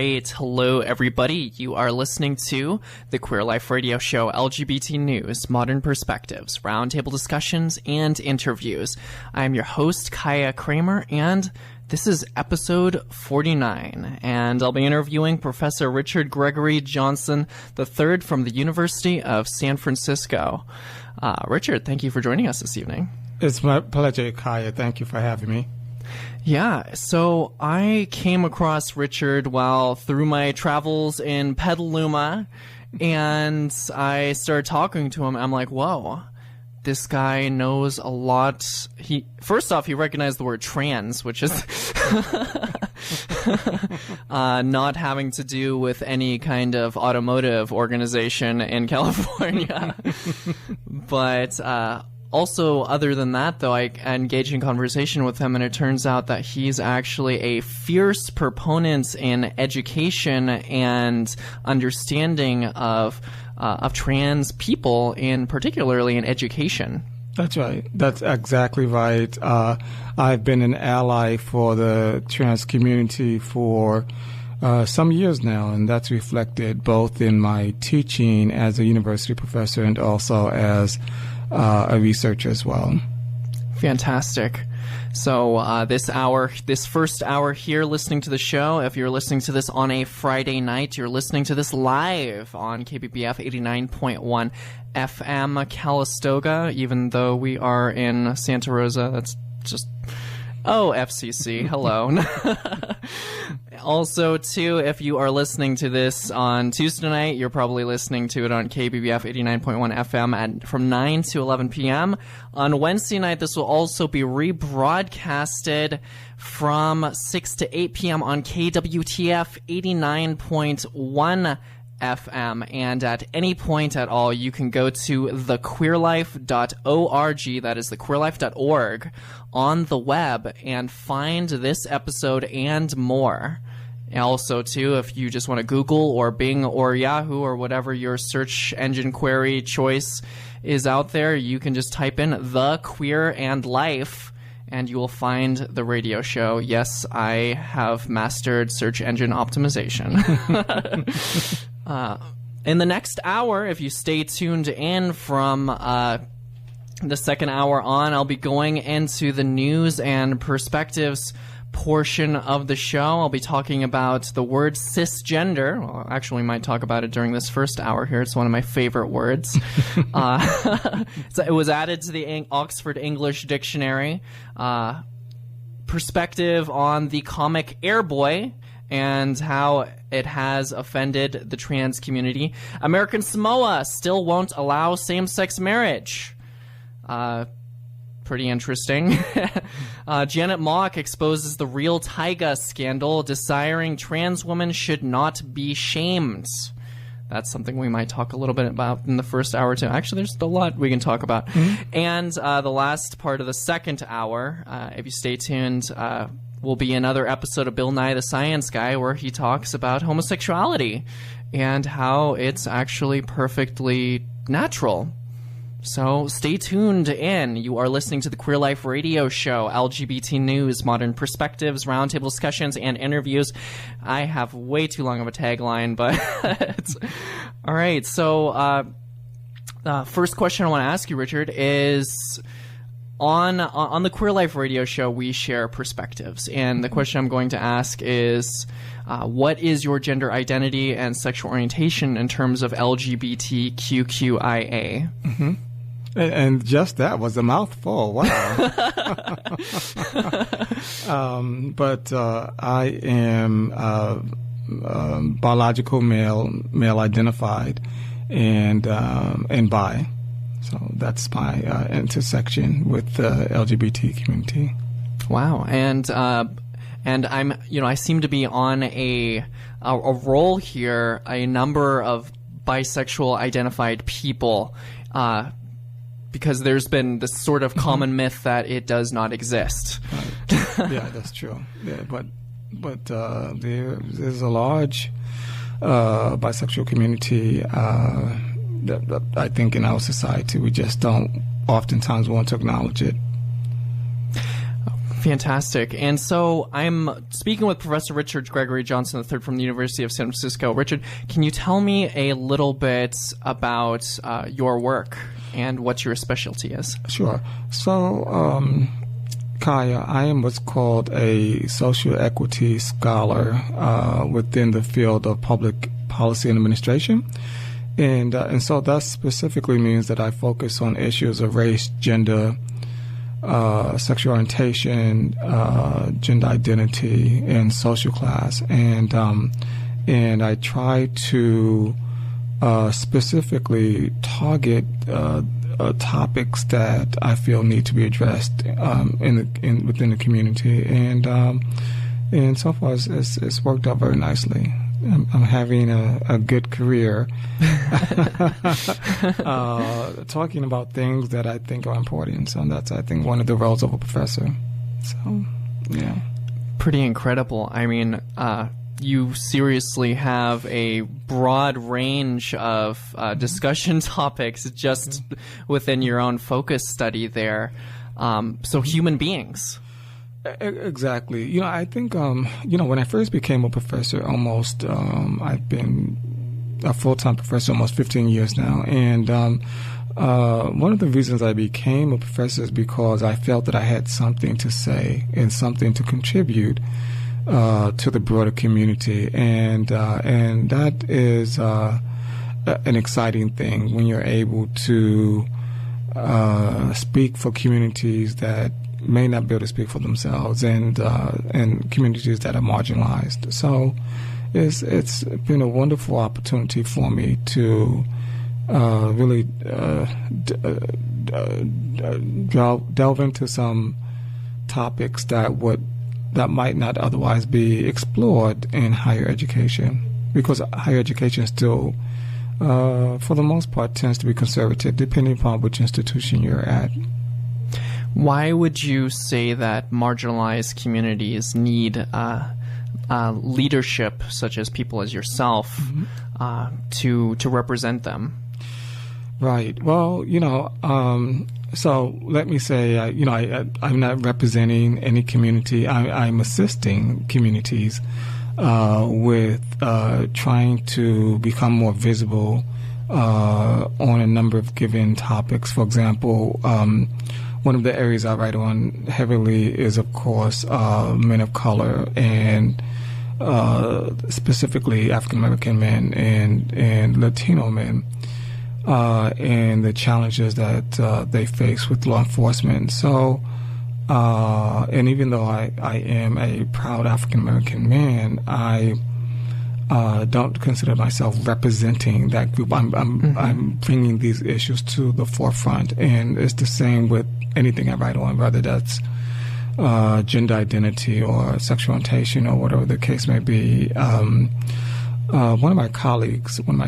right. Hello, everybody. You are listening to the Queer Life Radio Show, LGBT News, Modern Perspectives, Roundtable Discussions, and Interviews. I'm your host, Kaya Kramer, and this is episode 49, and I'll be interviewing Professor Richard Greggory Johnson III from the University of San Francisco. Richard, thank you for joining us this evening. It's my pleasure, Kaya. Thank you for having me. Yeah, so I came across Richard while through my travels in Petaluma, and I started talking to him. I'm like, whoa, this guy knows a lot. First off, he recognized the word trans, which is not having to do with any kind of automotive organization in California. But also, other than that, though, I engaged in conversation with him, and it turns out that he's actually a fierce proponent in education and understanding of trans people, particularly in education. That's right. That's exactly right. I've been an ally for the trans community for some years now, and that's reflected both in my teaching as a university professor and also as a researcher as well. Fantastic. So this first hour here listening to the show, if you're listening to this on a Friday night, you're listening to this live on KBBF 89.1 FM Calistoga, even though we are in Santa Rosa. That's just... Oh, FCC, hello. Also, too, if you are listening to this on Tuesday night, you're probably listening to it on KBBF 89.1 FM from 9 to 11 p.m. On Wednesday night, this will also be rebroadcasted from 6 to 8 p.m. on KWTF 89.1 FM, and at any point at all, you can go to thequeerlife.org, that is thequeerlife.org, on the web, and find this episode and more. And also, too, if you just want to Google or Bing or Yahoo or whatever your search engine query choice is out there, you can just type in The Queer and Life, and you will find the radio show. Yes, I have mastered search engine optimization. In the next hour, if you stay tuned in from the second hour on, I'll be going into the news and perspectives portion of the show. I'll be talking about the word cisgender. Well, actually, we might talk about it during this first hour here. It's one of my favorite words. So it was added to the Oxford English Dictionary. Perspective on the comic Airboy and how it has offended the trans community. American Samoa still won't allow same-sex marriage. Pretty interesting. Janet Mock exposes the real Tyga scandal, desiring trans women should not be shamed. That's something we might talk a little bit about in the first hour, too. Actually, there's a lot we can talk about. Mm-hmm. And the last part of the second hour, if you stay tuned, will be another episode of Bill Nye the Science Guy, where he talks about homosexuality and how it's actually perfectly natural. So stay tuned in. You are listening to the Queer Life Radio Show, LGBT News, Modern Perspectives, Roundtable Discussions, and Interviews. I have way too long of a tagline, but it's... All right, so first question I want to ask you, Richard, is... On the Queer Life Radio Show, we share perspectives, and the question I'm going to ask is, what is your gender identity and sexual orientation in terms of LGBTQIA? Mm-hmm. And just that was a mouthful. Wow. But I am biological male identified, and bi. So that's my intersection with the LGBT community. Wow, and I'm, I seem to be on a roll here. A number of bisexual identified people, because there's been this sort of common myth that it does not exist. Right. Yeah, that's true. Yeah, but there's a large bisexual community. That I think in our society we just don't oftentimes want to acknowledge it. Fantastic. And so I'm speaking with Professor Richard Greggory Johnson III from the University of San Francisco. Richard, can you tell me a little bit about your work and what your specialty is? Sure. So, Kaya, I am what's called a social equity scholar within the field of public policy and administration. And so that specifically means that I focus on issues of race, gender, sexual orientation, gender identity, and social class. And I try to specifically target topics that I feel need to be addressed within the community. And so far it's worked out very nicely. I'm having a good career talking about things that I think are important. So that's, I think, one of the roles of a professor. So, yeah. Pretty incredible. I mean, you seriously have a broad range of discussion topics just within your own focus study there. So human beings. Exactly. I think, when I first became a professor, I've been a full-time professor almost 15 years now. And one of the reasons I became a professor is because I felt that I had something to say and something to contribute to the broader community. And that is an exciting thing when you're able to speak for communities that may not be able to speak for themselves, and communities that are marginalized. So it's been a wonderful opportunity for me to really delve into some topics that might not otherwise be explored in higher education, because higher education still, for the most part, tends to be conservative, depending upon which institution you're at. Why would you say that marginalized communities need leadership, such as people as yourself, to represent them? Right. Well, so let me say, I'm not representing any community. I'm assisting communities with trying to become more visible on a number of given topics. For example, one of the areas I write on heavily is, of course, men of color, and specifically African American men and Latino men, and the challenges that they face with law enforcement. So, and even though I am a proud African American man, I don't consider myself representing that group. I'm bringing these issues to the forefront, and it's the same with anything I write on, whether that's gender identity or sexual orientation or whatever the case may be. One of my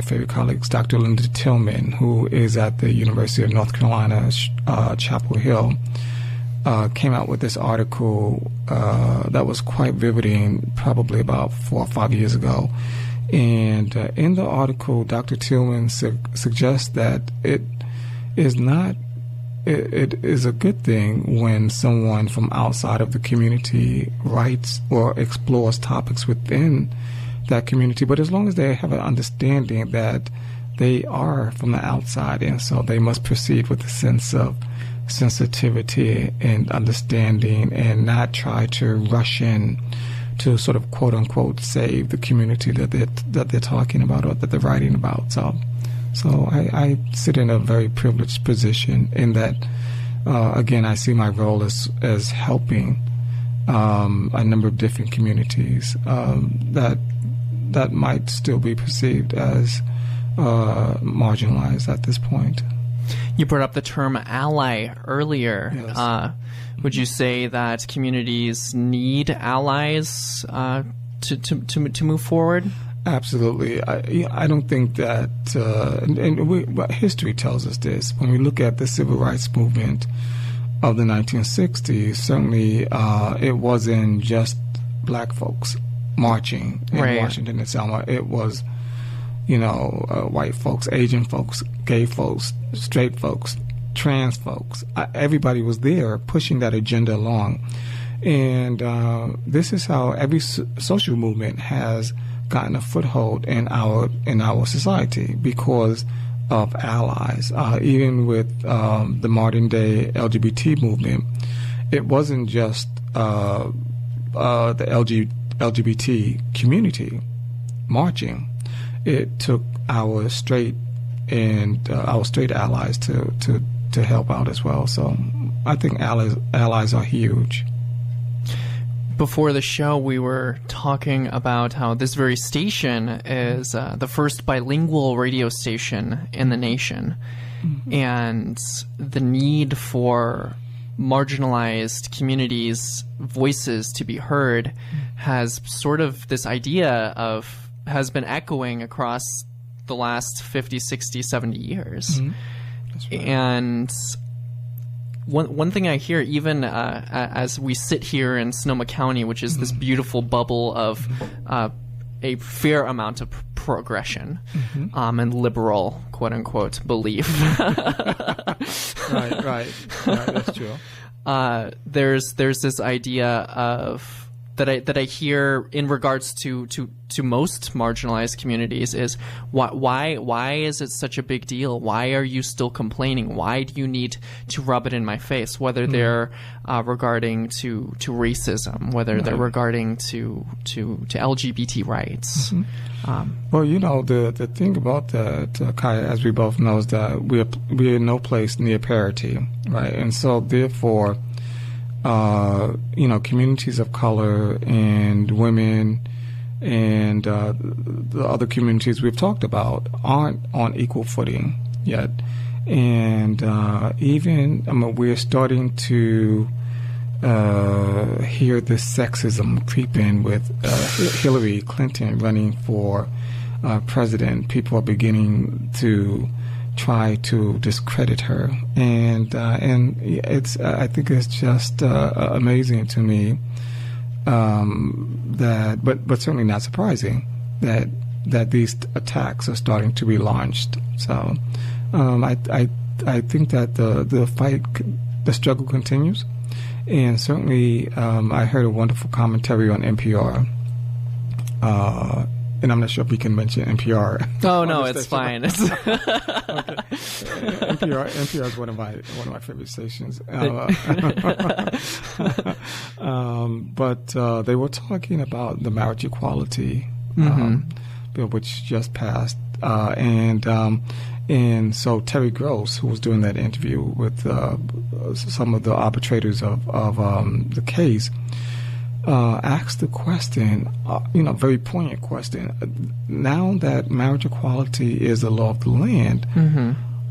favorite colleagues, Dr. Linda Tillman, who is at the University of North Carolina, Chapel Hill, came out with this article that was quite riveting, probably about 4 or 5 years ago. And in the article, Dr. Tillman suggests that it is a good thing when someone from outside of the community writes or explores topics within that community, but as long as they have an understanding that they are from the outside, and so they must proceed with a sense of sensitivity and understanding, and not try to rush in to sort of quote unquote save the community that they're talking about or that they're writing about. So I sit in a very privileged position in that, again, I see my role as helping a number of different communities that might still be perceived as marginalized at this point. You brought up the term ally earlier. Yes. Would you say that communities need allies to move forward? Absolutely. I don't think that, but history tells us this. When we look at the civil rights movement of the 1960s, certainly it wasn't just black folks marching in Washington and Selma. It was, white folks, Asian folks, gay folks, straight folks, trans folks. Everybody was there pushing that agenda along. And this is how every social movement has gotten a foothold in our society because of allies. Even with the modern day LGBT movement, it wasn't just the LGBT community marching. It took our straight allies to help out as well. So I think allies are huge. Before the show, we were talking about how this very station is the first bilingual radio station in the nation, and the need for marginalized communities' voices to be heard has sort of this idea of has been echoing across the last 50, 60, 70 years. That's right. And one thing I hear, even as we sit here in Sonoma County, which is this beautiful bubble of a fair amount of progression and liberal, quote unquote, belief. Right. That's true. There's this idea of that I hear in regards to most marginalized communities is why is it such a big deal? Why are you still complaining? Why do you need to rub it in my face? Whether they're regarding to racism, whether they're regarding to LGBT rights. Well, the thing about that, Kaya, as we both know, is that we're in no place near parity, right? And so therefore, communities of color and women and the other communities we've talked about aren't on equal footing yet. And we're starting to hear this sexism creep in with Hillary Clinton running for president. People are beginning to try to discredit her, and it's I think it's just amazing to me that, but certainly not surprising that these attacks are starting to be launched. So I think that the fight, the struggle continues, and certainly I heard a wonderful commentary on NPR. And I'm not sure if we can mention NPR. Oh no, it's fine. Okay. NPR is one of my favorite stations. But they were talking about the marriage equality bill, which just passed, and so Terry Gross, who was doing that interview with some of the arbitrators of the case, asked the question, very poignant question. Now that marriage equality is the law of the land,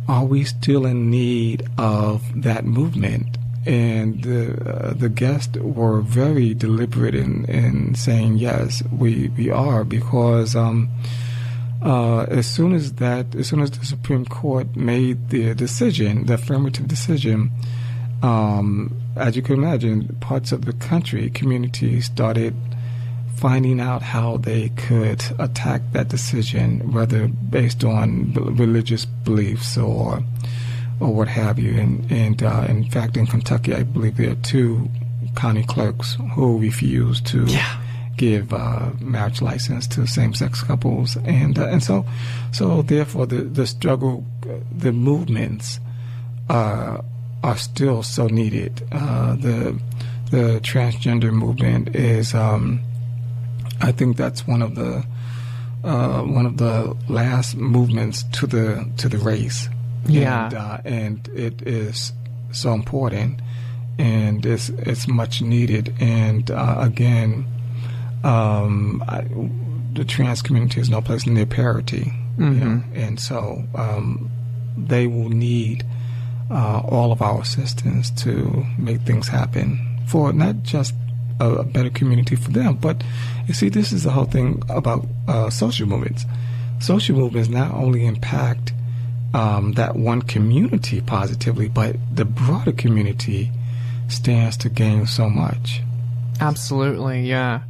are we still in need of that movement? And the guests were very deliberate in saying yes, we are, because as soon as the Supreme Court made the decision, the affirmative decision, as you can imagine, parts of the country, communities started finding out how they could attack that decision, whether based on religious beliefs or what have you. And in fact, in Kentucky, I believe there are 2 county clerks who refused to give marriage license to same-sex couples, and so therefore the struggle, the movements are still so needed. The transgender movement is, I think that's one of the last movements to the race. Yeah, and it is so important, and it's much needed. And again, the trans community has no place near parity, and so they will need all of our assistance to make things happen for not just a better community for them, but you see, this is the whole thing about social movements. Social movements not only impact that one community positively, but the broader community stands to gain so much. Absolutely, yeah.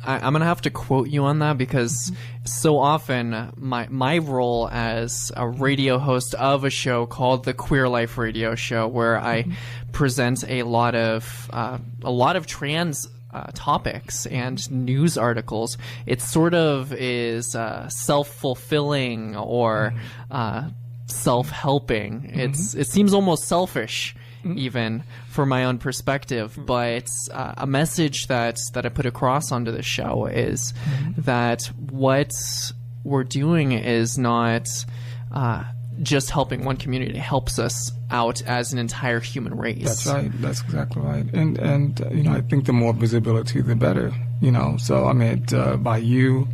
I'm gonna have to quote you on that because so often my role as a radio host of a show called the Queer Life Radio Show, where I present a lot of trans topics and news articles, it sort of is self-fulfilling or self-helping. It seems almost selfish even for my own perspective, but a message that I put across onto the show is that what we're doing is not just helping one community. It helps us out as an entire human race. That's right. That's exactly right. And you know, I think the more visibility, the better. You know, so I mean, by you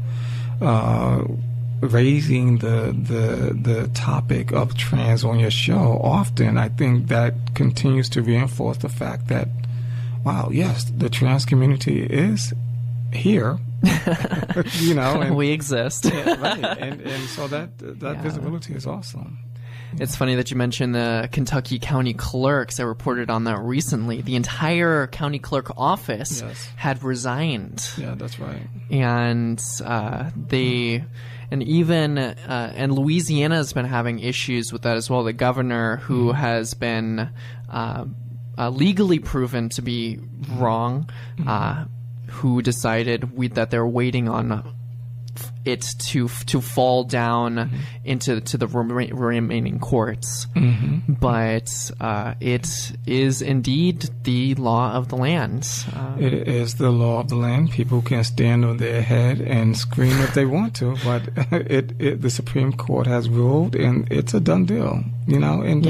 raising the topic of trans on your show often, I think that continues to reinforce the fact that, wow, yes, the trans community is here. You know, and we exist. Yeah, right. And so that visibility is awesome. It's funny that you mentioned the Kentucky County Clerks. I reported on that recently. The entire county clerk office had resigned. Yeah, that's right. And and Louisiana has been having issues with that as well. The governor, who has been legally proven to be wrong, who decided that they're waiting on it to fall down into the remaining courts. But it is indeed the law of the land. It is the law of the land. People can stand on their head and scream if they want to, but the Supreme Court has ruled, and it's a done deal. You know, and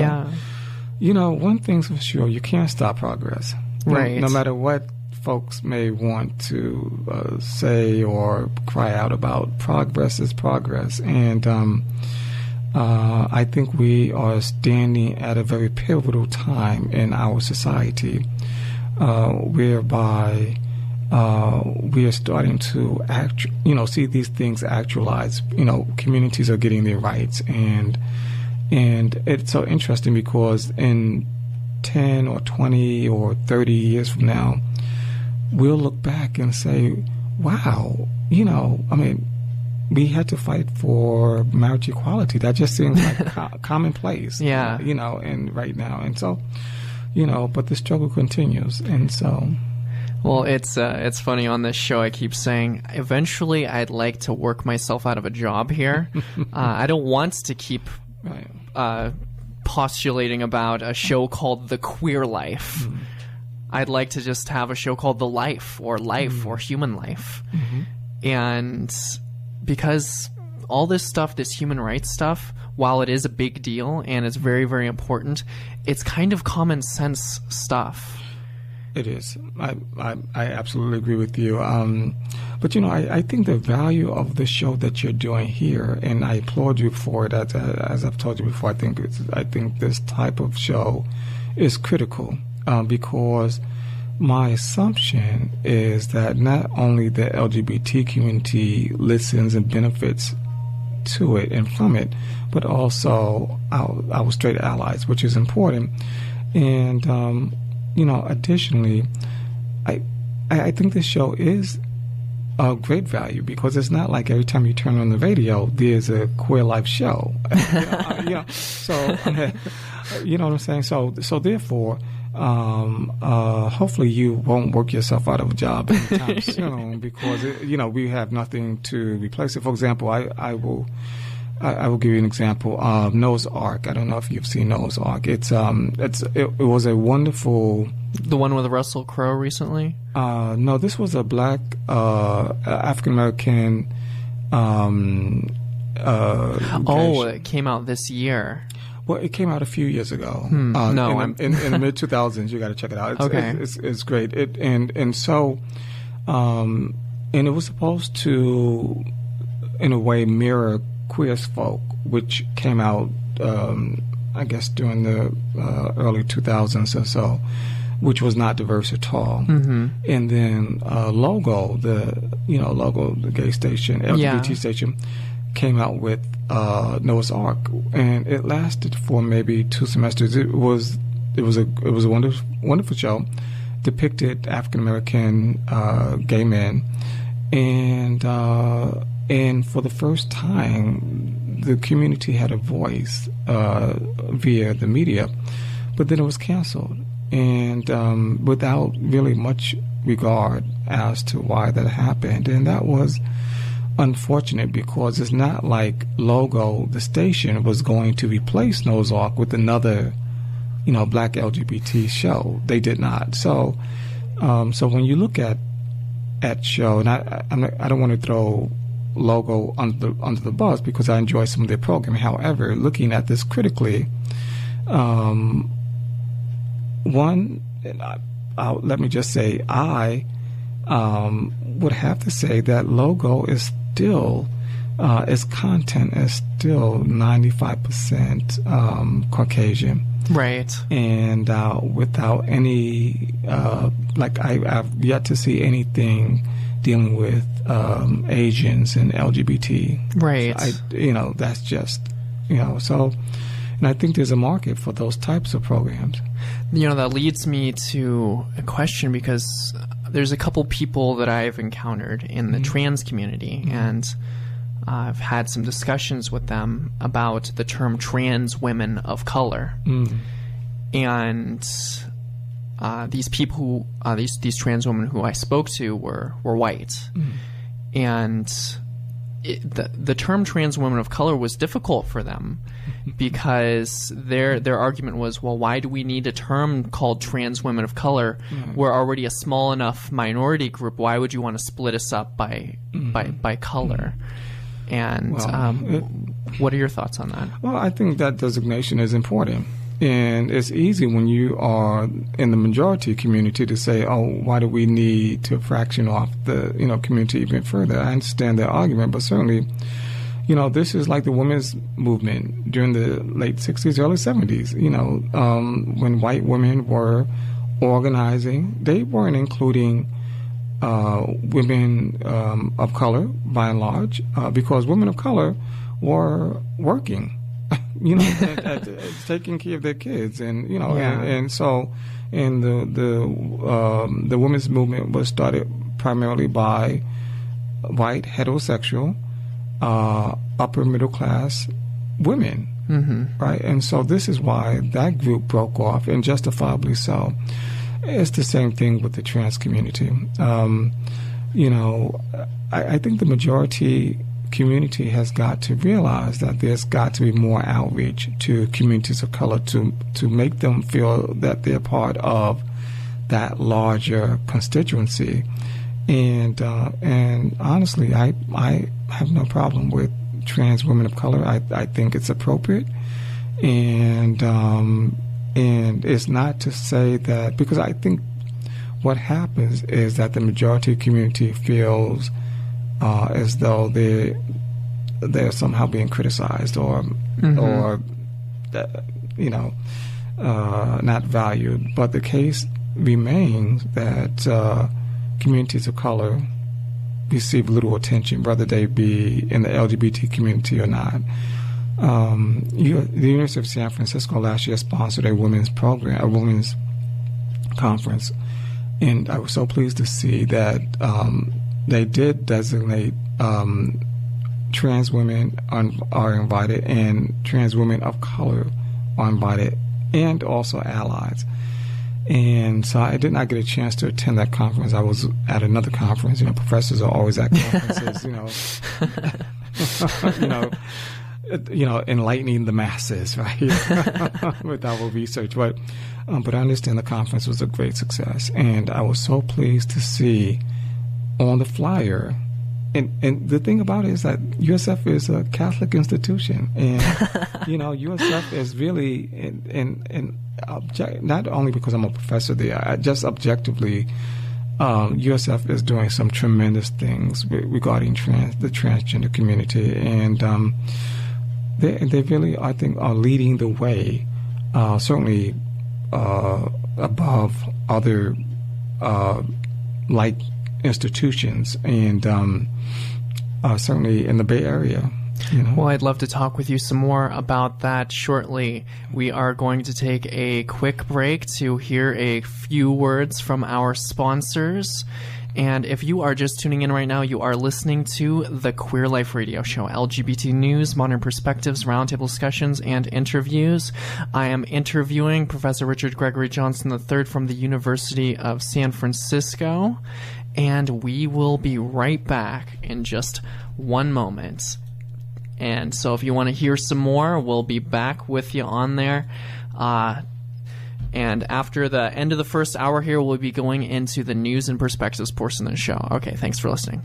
you know, one thing's for sure: you can't stop progress. Right. No matter what folks may want to say or cry out about, progress is progress. And I think we are standing at a very pivotal time in our society whereby we are starting to see these things actualize. You know, communities are getting their rights, and it's so interesting because in 10 or 20 or 30 years from now, we'll look back and say, wow, you know, I mean, we had to fight for marriage equality. That just seems like commonplace. Yeah. You know, and right now. And so, you know, but the struggle continues. And so. Well, it's funny on this show. I keep saying, eventually I'd like to work myself out of a job here. I don't want to keep postulating about a show called The Queer Life. I'd like to just have a show called The Life or Human Life. And because all this stuff, this human rights stuff, while it is a big deal and it's very, very important, it's kind of common sense stuff. It is. I absolutely agree with you. But, you know, I think the value of the show that you're doing here, and I applaud you for it, as I've told you before, I think this type of show is critical. Because my assumption is that not only the LGBT community listens and benefits to it and from it, but also our straight allies, which is important. And, you know, additionally, I think this show is of great value because it's not like every time you turn on the radio, there's a queer life show. So, you know what I'm saying? So therefore, hopefully you won't work yourself out of a job anytime soon because we have nothing to replace it. For example, I will give you an example. Noah's Ark. I don't know if you've seen Noah's Ark. It was a wonderful. The one with Russell Crowe recently? No, this was a black African American. It came out this year. Well, it came out a few years ago. In the mid 2000s. You got to check it out. It's great. So it was supposed to, in a way, mirror Queer as Folk, which came out, I guess, during the early 2000s or so, which was not diverse at all. And then Logo, the gay station, LGBT station, came out with Noah's Ark, and it lasted for maybe 2 semesters. It was a wonderful show, depicted African American gay men And for the first time, the community had a voice via the media, but then it was canceled, and without really much regard as to why that happened. And that was unfortunate, because it's not like Logo, the station, was going to replace Nose Arc with another, black LGBT show. They did not. So when you look at show, and I don't want to throw Logo under the bus, because I enjoy some of their programming. However, looking at this critically, let me just say, I would have to say that Logo is still, its content is still 95% Caucasian. Right. And without any, I've yet to see anything dealing with Asians and LGBT. Right. So that's just, so, and I think there's a market for those types of programs. That leads me to a question, because there's a couple people that I've encountered in the trans community, and I've had some discussions with them about the term trans women of color. And these people who, these trans women who I spoke to were white. And the term trans women of color was difficult for them, because their argument was, well, why do we need a term called trans women of color? We're already a small enough minority group. Why would you want to split us up by color? And what are your thoughts on that? Well, I think that designation is important. And it's easy when you are in the majority community to say, oh, why do we need to fraction off the community even further? I understand their argument, but certainly, this is like the women's movement during the late 60s, early 70s. When white women were organizing, they weren't including women of color, by and large, because women of color were working. Taking care of their kids, and the women's movement was started primarily by white heterosexual upper middle class women, right? And so this is why that group broke off, and justifiably so. It's the same thing with the trans community. I think the majority community has got to realize that there's got to be more outreach to communities of color to make them feel that they're part of that larger constituency. And honestly, I have no problem with trans women of color. I think it's appropriate, and it's not to say that, because I think what happens is that the majority community feels as though they're somehow being criticized or not valued. But the case remains that communities of color receive little attention, whether they be in the LGBT community or not. The University of San Francisco last year sponsored a women's conference, and I was so pleased to see that they did designate trans women are invited, and trans women of color are invited, and also allies. And so I did not get a chance to attend that conference. I was at another conference. Professors are always at conferences, enlightening the masses, right, with our research. But I understand the conference was a great success, and I was so pleased to see on the flyer. And the thing about it is that USF is a Catholic institution, and USF is really not only because I'm a professor there, just objectively, USF is doing some tremendous things regarding the transgender community, and they really, I think, are leading the way, certainly above other like institutions, and certainly in the Bay Area. Well, I'd love to talk with you some more about that shortly. We are going to take a quick break to hear a few words from our sponsors, And if you are just tuning in right now, you are listening to the Queer Life Radio Show, LGBT news, modern perspectives, roundtable discussions, and interviews. I am interviewing Professor Richard Greggory Johnson III from the University of San Francisco, and we will be right back in just one moment. And so if you want to hear some more, we'll be back with you on there. And after the end of the first hour here, we'll be going into the news and perspectives portion of the show. Okay, thanks for listening.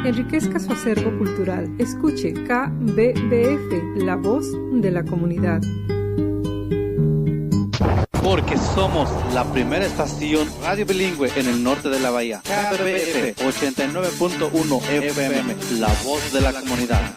Enriquezca su acervo cultural. Escuche KBBF, la voz de la comunidad. Porque somos la primera estación radio bilingüe en el norte de la bahía. KBBF 89.1 FM, la voz de la comunidad.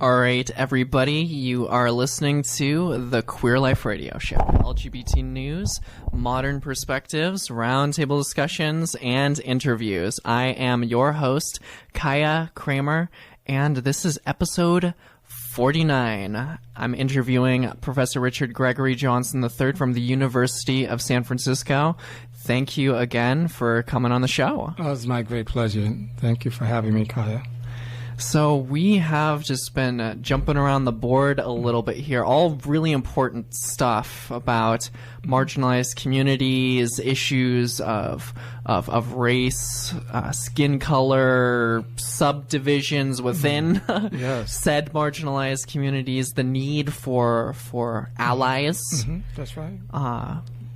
All right, everybody, you are listening to the Queer Life Radio Show. LGBT news, modern perspectives, roundtable discussions, and interviews. I am your host, Kaya Kramer, and this is episode 49. I'm interviewing Professor Richard Greggory Johnson III from the University of San Francisco. Thank you again for coming on the show. Oh, it's my great pleasure. Thank you for having me, Kaya. So we have just been jumping around the board a little bit here, all really important stuff about marginalized communities, issues of race, skin color, subdivisions within Yes. said marginalized communities, the need for allies, That's right.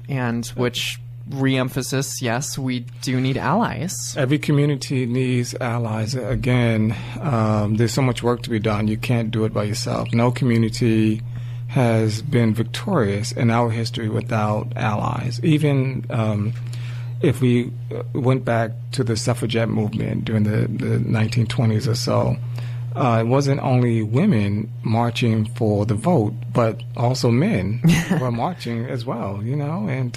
and which re-emphasis, yes, we do need allies. Every community needs allies. Again, there's so much work to be done. You can't do it by yourself. No community has been victorious in our history without allies. Even if we went back to the suffragette movement during the 1920s or so, it wasn't only women marching for the vote, but also men were marching as well, you know, and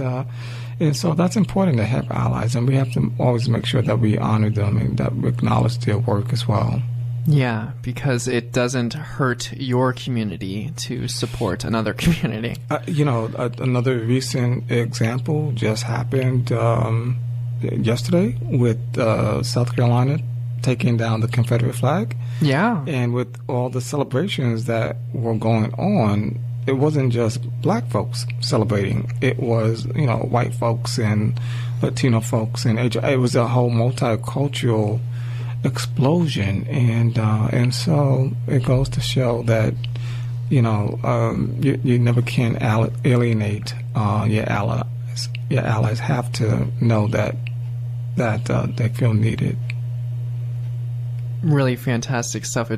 so that's important to have allies, and we have to always make sure that we honor them and that we acknowledge their work as well. Yeah, because it doesn't hurt your community to support another community. Another recent example just happened yesterday with South Carolina taking down the Confederate flag. Yeah. And with all the celebrations that were going on, it wasn't just black folks celebrating. It was, white folks and Latino folks and it was a whole multicultural explosion. And so it goes to show that, you never can alienate your allies. Your allies have to know that they feel needed. Really fantastic stuff.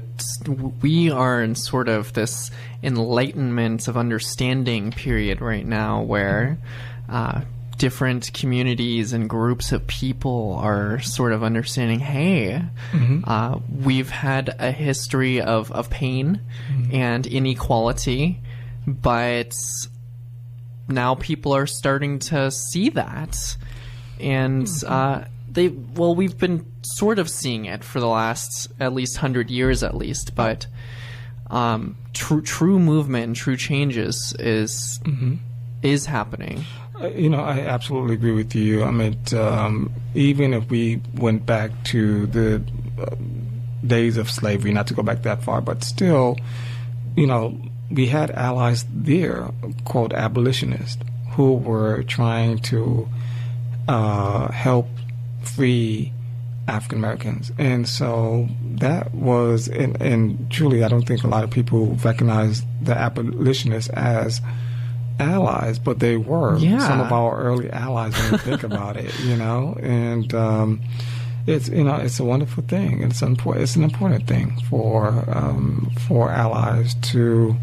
We are in sort of this enlightenment of understanding period right now where different communities and groups of people are sort of understanding, hey, we've had a history of pain and inequality, but now people are starting to see that. And we've been sort of seeing it for the last at least 100 years at least, but true movement and true changes is happening. I absolutely agree with you. I mean, even if we went back to the days of slavery, not to go back that far, but still, we had allies there, quote, abolitionists, who were trying to help free African Americans. And so that was, and truly, I don't think a lot of people recognize the abolitionists as allies, but they were some of our early allies when you think about it, and it's a wonderful thing. It's an important thing for allies to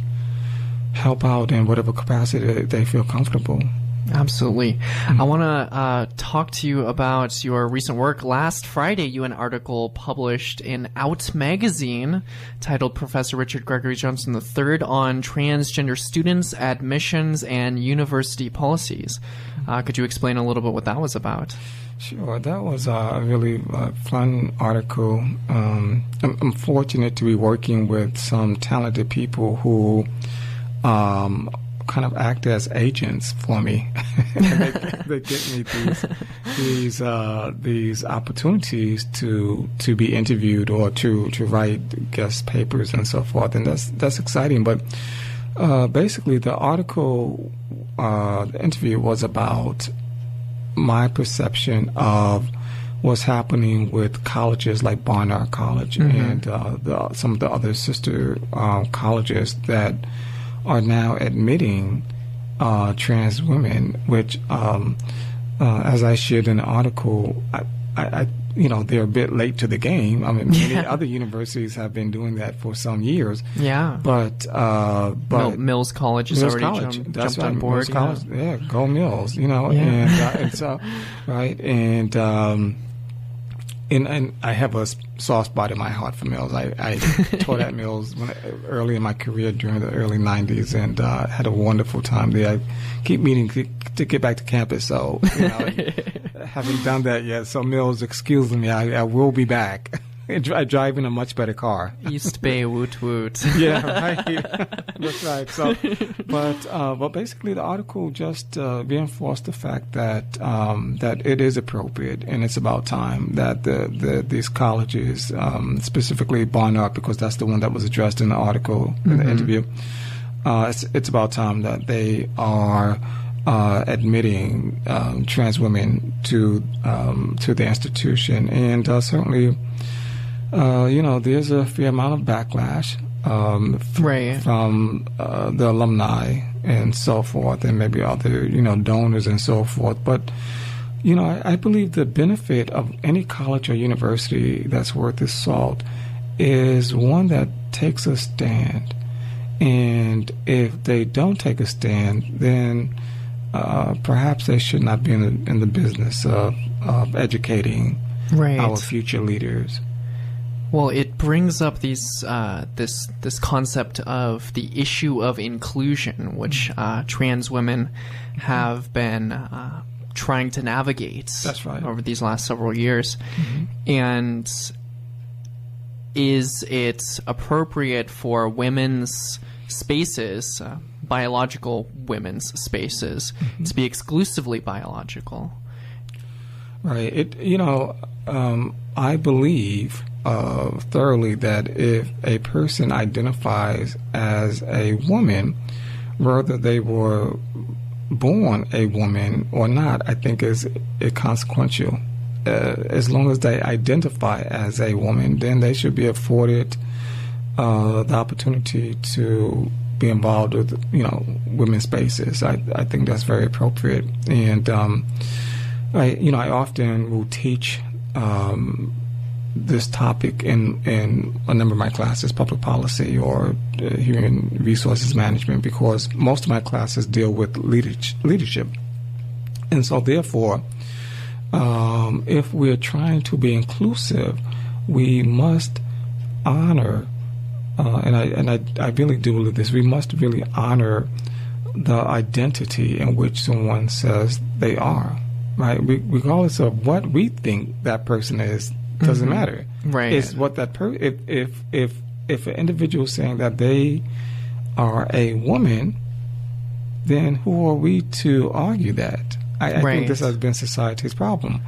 help out in whatever capacity they feel comfortable. Absolutely. I want to talk to you about your recent work. Last Friday, you had an article published in Out magazine titled Professor Richard Greggory Johnson III on transgender students, admissions, and university policies. Could you explain a little bit what that was about? Sure. That was a really fun article. I'm fortunate to be working with some talented people who kind of act as agents for me. they get me these opportunities to be interviewed or to write guest papers and so forth, and that's exciting. But basically, the article, the interview was about my perception of what's happening with colleges like Barnard College and some of the other sister colleges that are now admitting trans women, which, as I shared in the article, I they're a bit late to the game. I mean, many other universities have been doing that for some years. Yeah. But Mills College has already jumped on board. Mills College, go Mills, and so, right. And And I have a soft spot in my heart for Mills. I taught at Mills early in my career during the early 90s, and had a wonderful time there. I keep meaning to get back to campus, so I haven't done that yet. So Mills, excuse me, I will be back. I drive in a much better car. East Bay woot woot. Yeah, right. That's right. So, but basically, the article just reinforced the fact that that it is appropriate and it's about time that these colleges, specifically Barnard, because that's the one that was addressed in the article in the interview. It's about time that they are admitting trans women to the institution, and certainly. There's a fair amount of backlash from the alumni and so forth, and maybe other, donors and so forth. But, I believe the benefit of any college or university that's worth its salt is one that takes a stand. And if they don't take a stand, then perhaps they should not be in the business of educating our future leaders. Well, it brings up these this concept of the issue of inclusion, which trans women have been trying to navigate. That's right. Over these last several years. And is it appropriate for women's spaces, biological women's spaces, to be exclusively biological? Right. I believe thoroughly that if a person identifies as a woman, whether they were born a woman or not, I think is inconsequential. As long as they identify as a woman, then they should be afforded the opportunity to be involved with, women's spaces. I think that's very appropriate. And I often will teach this topic in a number of my classes, public policy or human resources management, because most of my classes deal with leadership. And so therefore, if we're trying to be inclusive, we must honor, and I really do believe this, we must really honor the identity in which someone says they are, right? Regardless of what we think that person is, doesn't matter. Right. It's what that if an individual is saying that they are a woman, then who are we to argue that? I think this has been society's problem.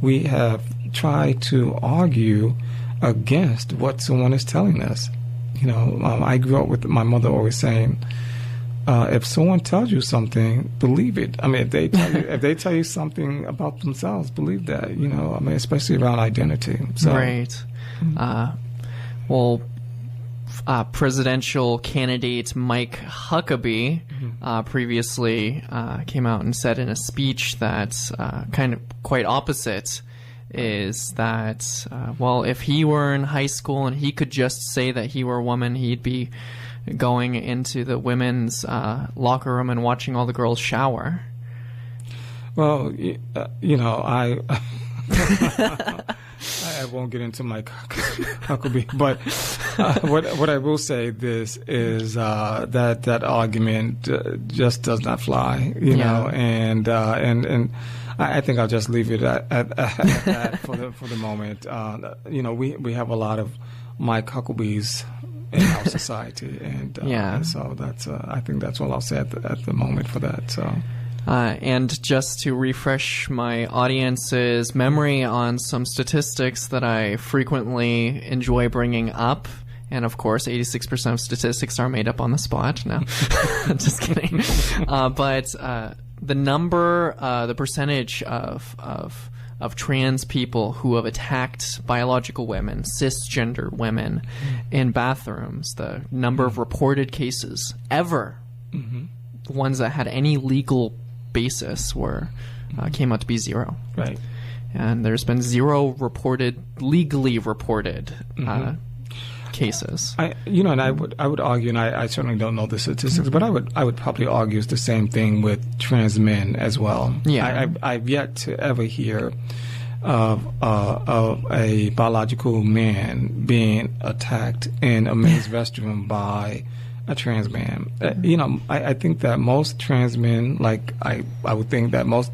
We have tried to argue against what someone is telling us. I grew up with my mother always saying, if someone tells you something, believe it. I mean, if they tell you something about themselves, believe that. Especially around identity. So, right. Presidential candidate Mike Huckabee previously came out and said in a speech that kind of quite opposite is that, if he were in high school and he could just say that he were a woman, he'd be going into the women's locker room and watching all the girls shower. Well, I won't get into my Huckabee, but what I will say this is that argument just does not fly, and I think I'll just leave it at that for the moment. We have a lot of Mike Huckabees in our society, and so that's I think that's all I'll say at the moment for that. So. And just to refresh my audience's memory on some statistics that I frequently enjoy bringing up, and of course 86% of statistics are made up on the spot. No, just kidding. But the percentage of trans people who have attacked biological women, cisgender women in bathrooms, the number of reported cases ever, the ones that had any legal basis came out to be zero. Right. And there's been zero legally reported cases. I would argue, and I certainly don't know the statistics, but I would probably argue it's the same thing with trans men as well. Yeah. I've yet to ever hear of a biological man being attacked in a men's restroom by a trans man. I think that most trans men, like I would think that most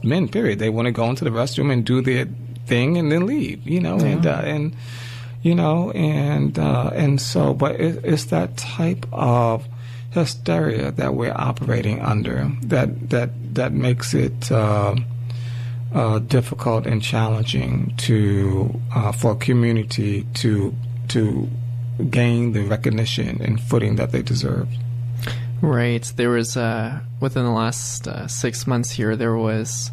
men, period, they want to go into the restroom and do their thing and then leave. And so, but it's that type of hysteria that we're operating under that makes it difficult and challenging for a community to gain the recognition and footing that they deserve. Right. There was within the last 6 months here, there was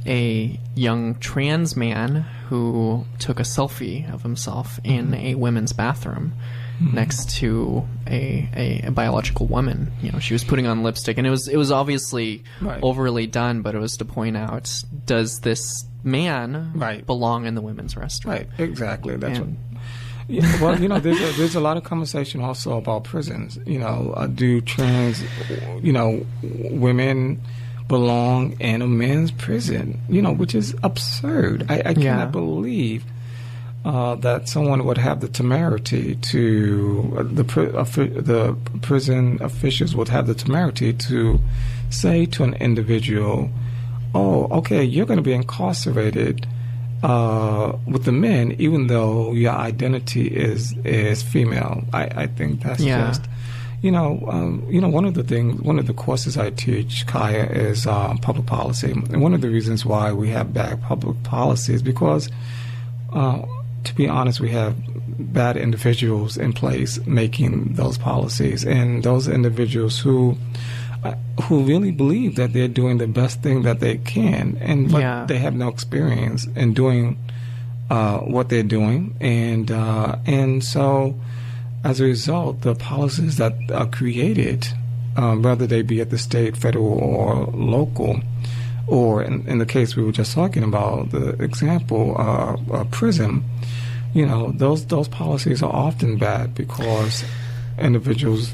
a young trans man who took a selfie of himself in a women's bathroom next to a biological woman. She was putting on lipstick, and it was obviously overly done, but it was to point out, does this man belong in the women's restroom? Right, exactly. That's what. Well, there's a lot of conversation also about prisons. Do trans, women belong in a men's prison? Which is absurd. I cannot believe that someone would have the temerity the prison officials would have the temerity to say to an individual, "Oh, okay, you're going to be incarcerated with the men, even though your identity is female." I think that's just, one of the courses I teach, Kaya, is public policy. And one of the reasons why we have bad public policy is because, to be honest, we have bad individuals in place making those policies, and those individuals who really believe that they're doing the best thing that they can, but they have no experience in doing what they're doing, and so as a result, the policies that are created, whether they be at the state, federal, or local, or in the case we were just talking about, the example, prison, those policies are often bad because individuals,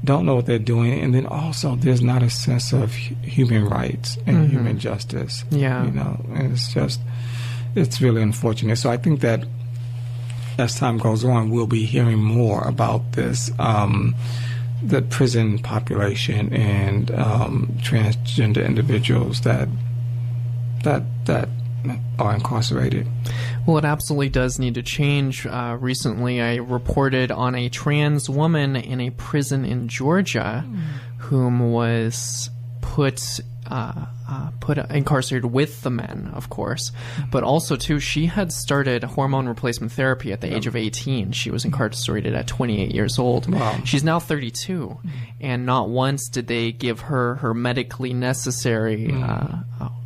don't know what they're doing, and then also there's not a sense of human rights and human justice. And it's really unfortunate. So I think that as time goes on, we'll be hearing more about this, the prison population and transgender individuals that are incarcerated. Well, it absolutely does need to change. Recently, I reported on a trans woman in a prison in Georgia whom was put incarcerated with the men, of course, but also, too, she had started hormone replacement therapy at the age of 18. She was incarcerated at 28 years old. Wow. She's now 32, and not once did they give her medically necessary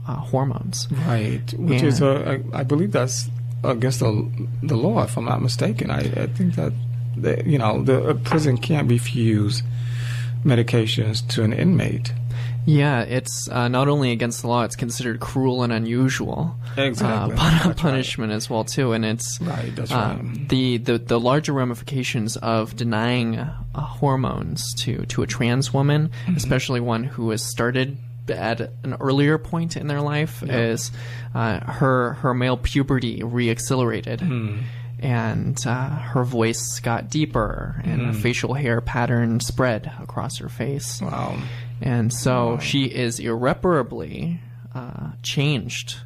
hormones. Right, which is, I believe that's against the law, if I'm not mistaken. I think that the prison can't refuse medications to an inmate. Yeah, it's not only against the law; it's considered cruel and unusual. Exactly, punishment as well too, and it's right. That's right. The larger ramifications of denying hormones to a trans woman, especially one who has started at an earlier point in their life, is her male puberty reaccelerated, and her voice got deeper, and a facial hair pattern spread across her face. Wow. And so she is irreparably changed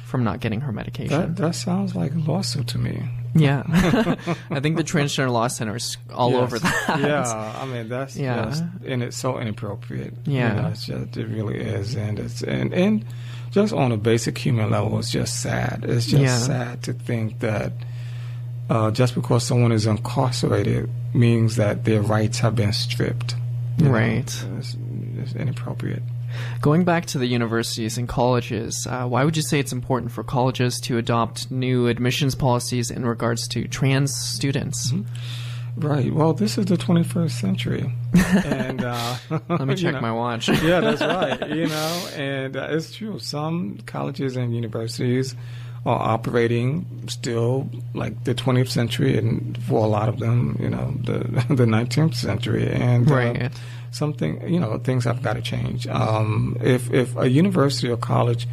from not getting her medication. That sounds like a lawsuit to me. Yeah. I think the Transgender Law Center is all over that. Yeah, I mean, that's just, and it's so inappropriate. Yeah. It really is. And it's, and just on a basic human level, it's just sad. It's just sad to think that just because someone is incarcerated means that their rights have been stripped. Right. It's inappropriate. Going back to the universities and colleges, why would you say it's important for colleges to adopt new admissions policies in regards to trans students? Right. Well, this is the 21st century. And let me check my watch. Yeah, that's right. And it's true. Some colleges and universities are operating still like the 20th century, and for a lot of them, the 19th century. And right. Things have got to change. If a university or college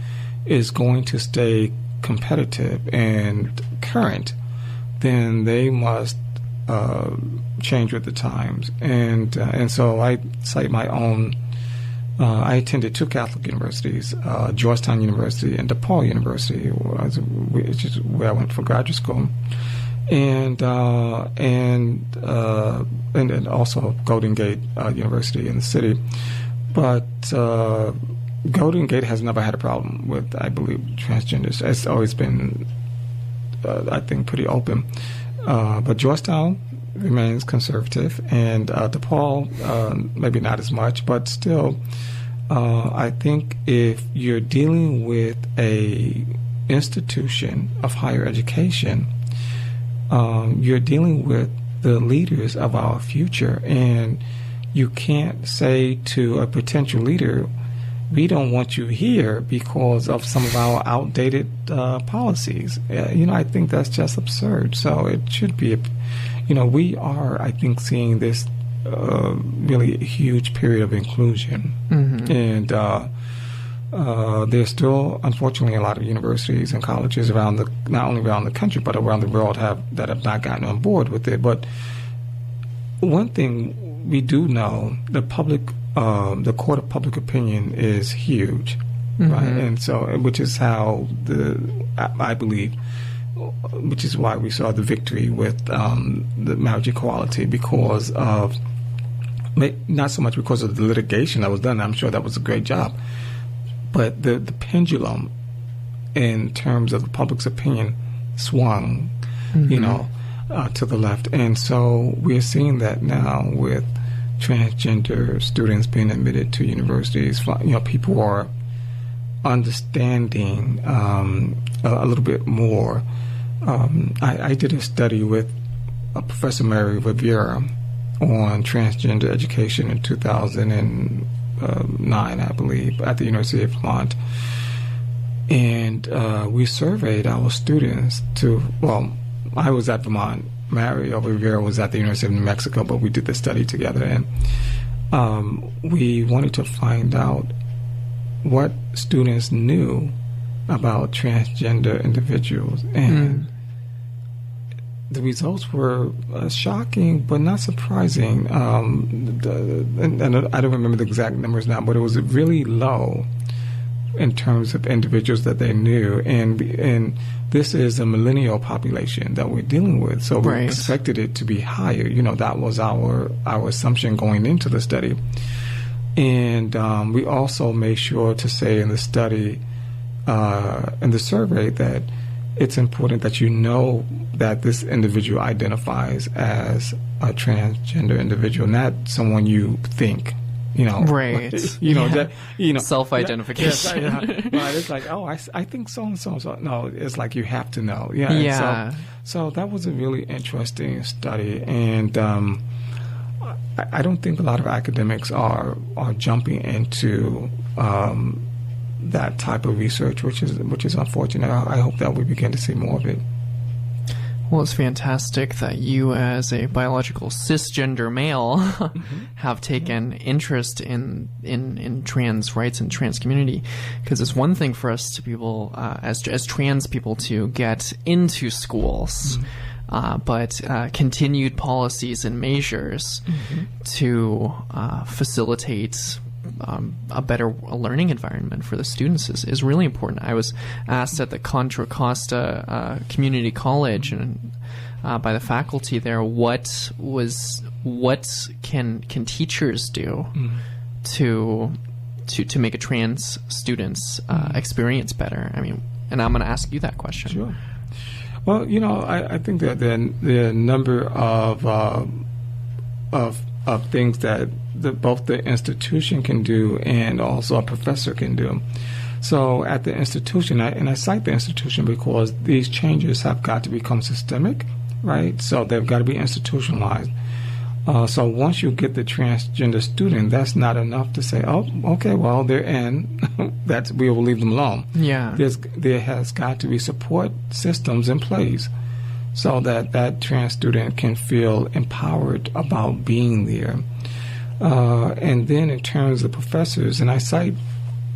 is going to stay competitive and current, then they must change with the times. And so I cite my own. I attended two Catholic universities, Georgetown University and DePaul University, which is where I went for graduate school, and also Golden Gate University in the city. But Golden Gate has never had a problem with, I believe, transgenders. It's always been, I think, pretty open. But Georgetown remains conservative, and DePaul maybe not as much, but still, I think if you're dealing with a institution of higher education, you're dealing with the leaders of our future, and you can't say to a potential leader, we don't want you here because of some of our outdated policies. I think that's just absurd. So it should be, we are, I think, seeing this really huge period of inclusion. Mm-hmm. And there's still, unfortunately, a lot of universities and colleges not only around the country, but around the world that have not gotten on board with it. But one thing we do know, the court of public opinion is huge, mm-hmm. right? And so, which is how I believe, which is why we saw the victory with the marriage equality, because of, not so much because of the litigation that was done. I'm sure that was a great job, but the pendulum in terms of the public's opinion swung, mm-hmm. To the left. And so we're seeing that now with transgender students being admitted to universities. People are understanding a little bit more. I did a study with Professor Mary Rivera on transgender education in 2009, I believe, at the University of Vermont. And we surveyed our students I was at Vermont. Mary Rivera was at the University of New Mexico, but we did the study together. And we wanted to find out what students knew about transgender individuals. And the results were shocking, but not surprising. And I don't remember the exact numbers now, but it was really low in terms of individuals that they knew. And this is a millennial population that we're dealing with, so we expected it to be higher. That was our assumption going into the study. And we also made sure to say in the study, in the survey, that it's important that that this individual identifies as a transgender individual, not someone you think. Right. Self-identification. Right. It's like, I think so and so. So no, it's like you have to know. Yeah. Yeah. So that was a really interesting study, and I don't think a lot of academics are jumping into that type of research, which is unfortunate. I hope that we begin to see more of it. Well, it's fantastic that you, as a biological cisgender male, mm-hmm. have taken interest in trans rights and trans community, because it's one thing for us to people, as trans people, to get into schools, mm-hmm. But continued policies and measures mm-hmm. to facilitate a better learning environment for the students is really important. I was asked at the Contra Costa Community College and by the faculty there, what can teachers do to make a trans student's experience better? I mean, and I'm going to ask you that question. Sure. Well, I think that there are a number of things that both the institution can do and also a professor can do. So at the institution, I cite the institution because these changes have got to become systemic, right? So they've got to be institutionalized. So once you get the transgender student, that's not enough to say, oh, okay, well, they're in. We will leave them alone. Yeah. There has got to be support systems in place so that trans student can feel empowered about being there. And then in terms of professors, and I cite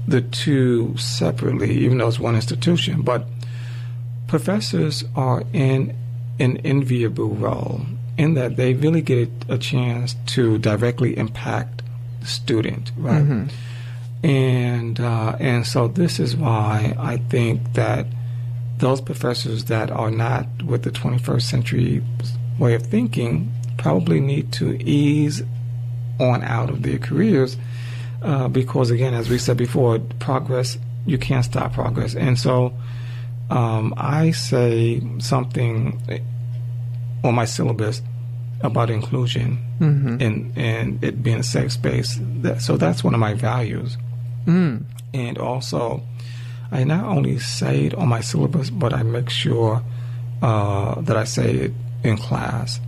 the two separately, even though it's one institution. But professors are in an enviable role in that they really get a chance to directly impact the student, right? And so this is why I think that those professors that are not with the 21st century way of thinking probably need to ease on out of their careers because, again, as we said before, progress, you can't stop progress. And so I say something on my syllabus about inclusion and it being a safe space. So that's one of my values. And also, I not only say it on my syllabus, but I make sure that I say it in class,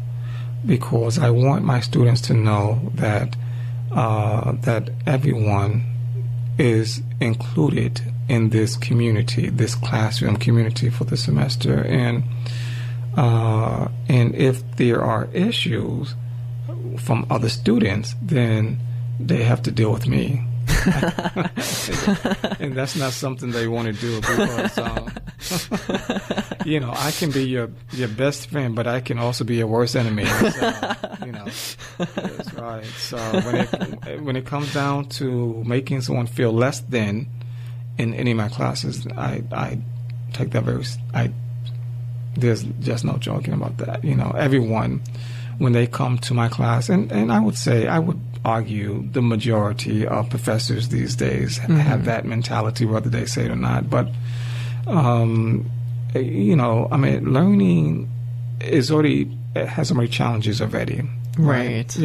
because I want my students to know that that everyone is included in this community, this classroom community for the semester, and if there are issues from other students, then they have to deal with me. And that's not something they want to do because, I can be your best friend, but I can also be your worst enemy. So, that's right. So when it comes down to making someone feel less than in any of my classes, I take that there's just no joking about that. Everyone, when they come to my class, and I would argue the majority of professors these days have that mentality, whether they say it or not. But, learning has so many challenges already. Right.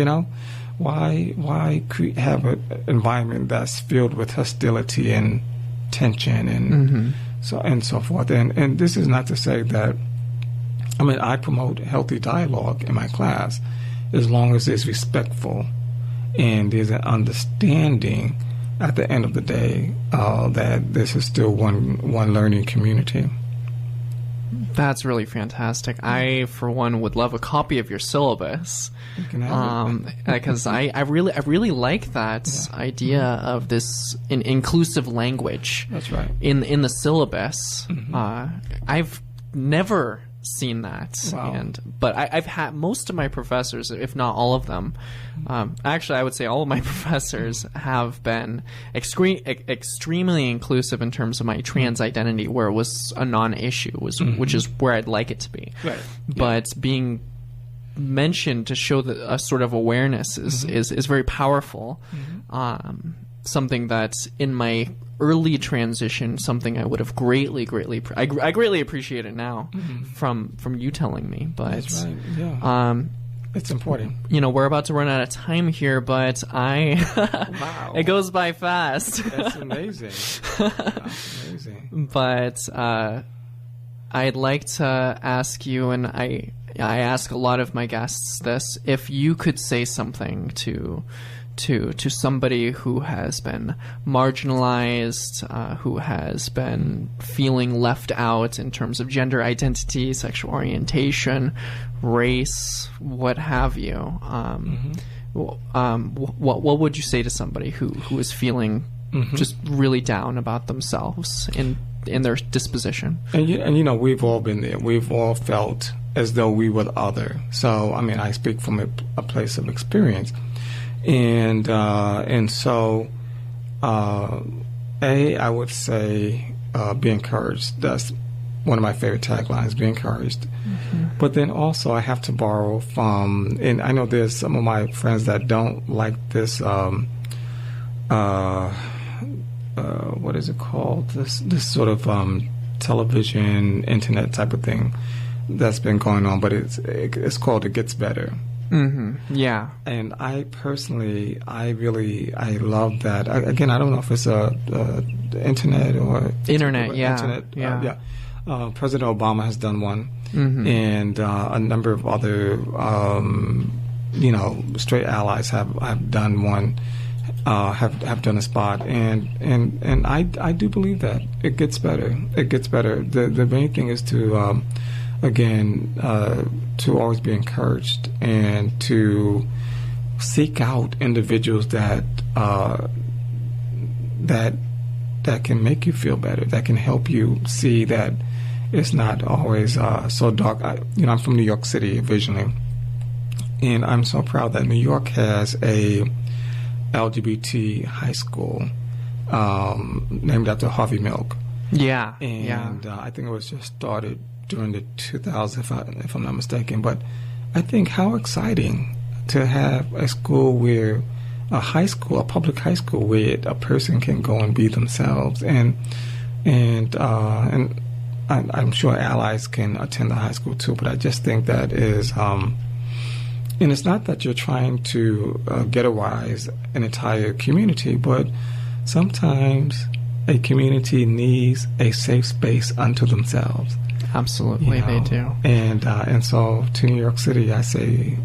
Why have an environment that's filled with hostility and tension and so forth? And this is not to say that, I promote healthy dialogue in my class as long as it's respectful and there's an understanding at the end of the day that this is still one learning community. That's really fantastic. I, for one, would love a copy of your syllabus. You can have it. Because I really like that idea of this inclusive language. That's right. In the syllabus. I've never seen that. Wow. But I've had most of my professors, if not all of them, actually I would say all of my professors have been extremely inclusive in terms of my trans identity, where it was a non-issue, which is where I'd like it to be. Right. But being mentioned to show a sort of awareness is very powerful. Something that in my early transition, something I would have greatly I greatly appreciate it now from you telling me. But that's right. Yeah. It's important. We're about to run out of time here, but Wow. It goes by fast. That's amazing. That's amazing. But I'd like to ask you, and I ask a lot of my guests this: if you could say something to somebody who has been marginalized, who has been feeling left out in terms of gender identity, sexual orientation, race, what have you, what would you say to somebody who is feeling just really down about themselves in their disposition? And we've all been there. We've all felt as though we were the other. So, I speak from a place of experience. And so, I would say, be encouraged. That's one of my favorite taglines, be encouraged. But then also I have to borrow from, and I know there's some of my friends that don't like this, what is it called? This sort of television, internet type of thing that's been going on, but it's called It Gets Better. Yeah. And I personally, I love that. Again, I don't know if it's the internet or internet. President Obama has done one, and a number of other, straight allies have done one, have done a spot, and I do believe that it gets better. It gets better. The main thing is to to always be encouraged and to seek out individuals that that can make you feel better, that can help you see that it's not always so dark. I'm from New York City originally, and I'm so proud that New York has a LGBT high school named after Harvey Milk. Yeah. And I think it was just started during the 2000s, if I'm not mistaken. But I think how exciting to have a school where a public high school, where a person can go and be themselves, and I'm sure allies can attend the high school too. But I just think that is, and it's not that you're trying to ghettoize an entire community, but sometimes a community needs a safe space unto themselves. Absolutely, they do. And so to New York City, I say,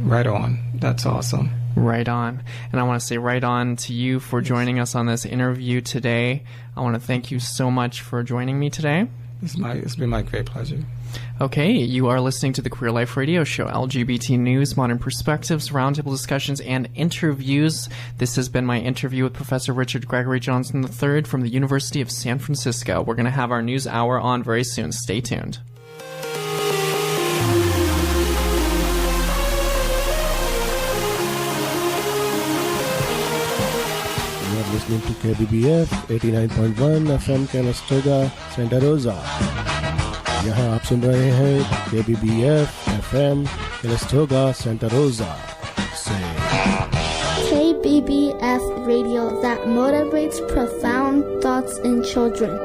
right on. That's awesome. Right on. And I want to say right on to you for joining us on this interview today. I want to thank you so much for joining me today. It's been my great pleasure. Okay, you are listening to the Queer Life Radio Show, LGBT news, modern perspectives, roundtable discussions, and interviews. This has been my interview with Professor Richard Greggory Johnson III from the University of San Francisco. We're going to have our news hour on very soon. Stay tuned. You are listening to KBBF 89.1 FM Calistoga, Santa Rosa. यहाँ आप सुन रहे हैं KBBF FM Calistoga, Santa Rosa से KBBF radio that motivates profound thoughts in children.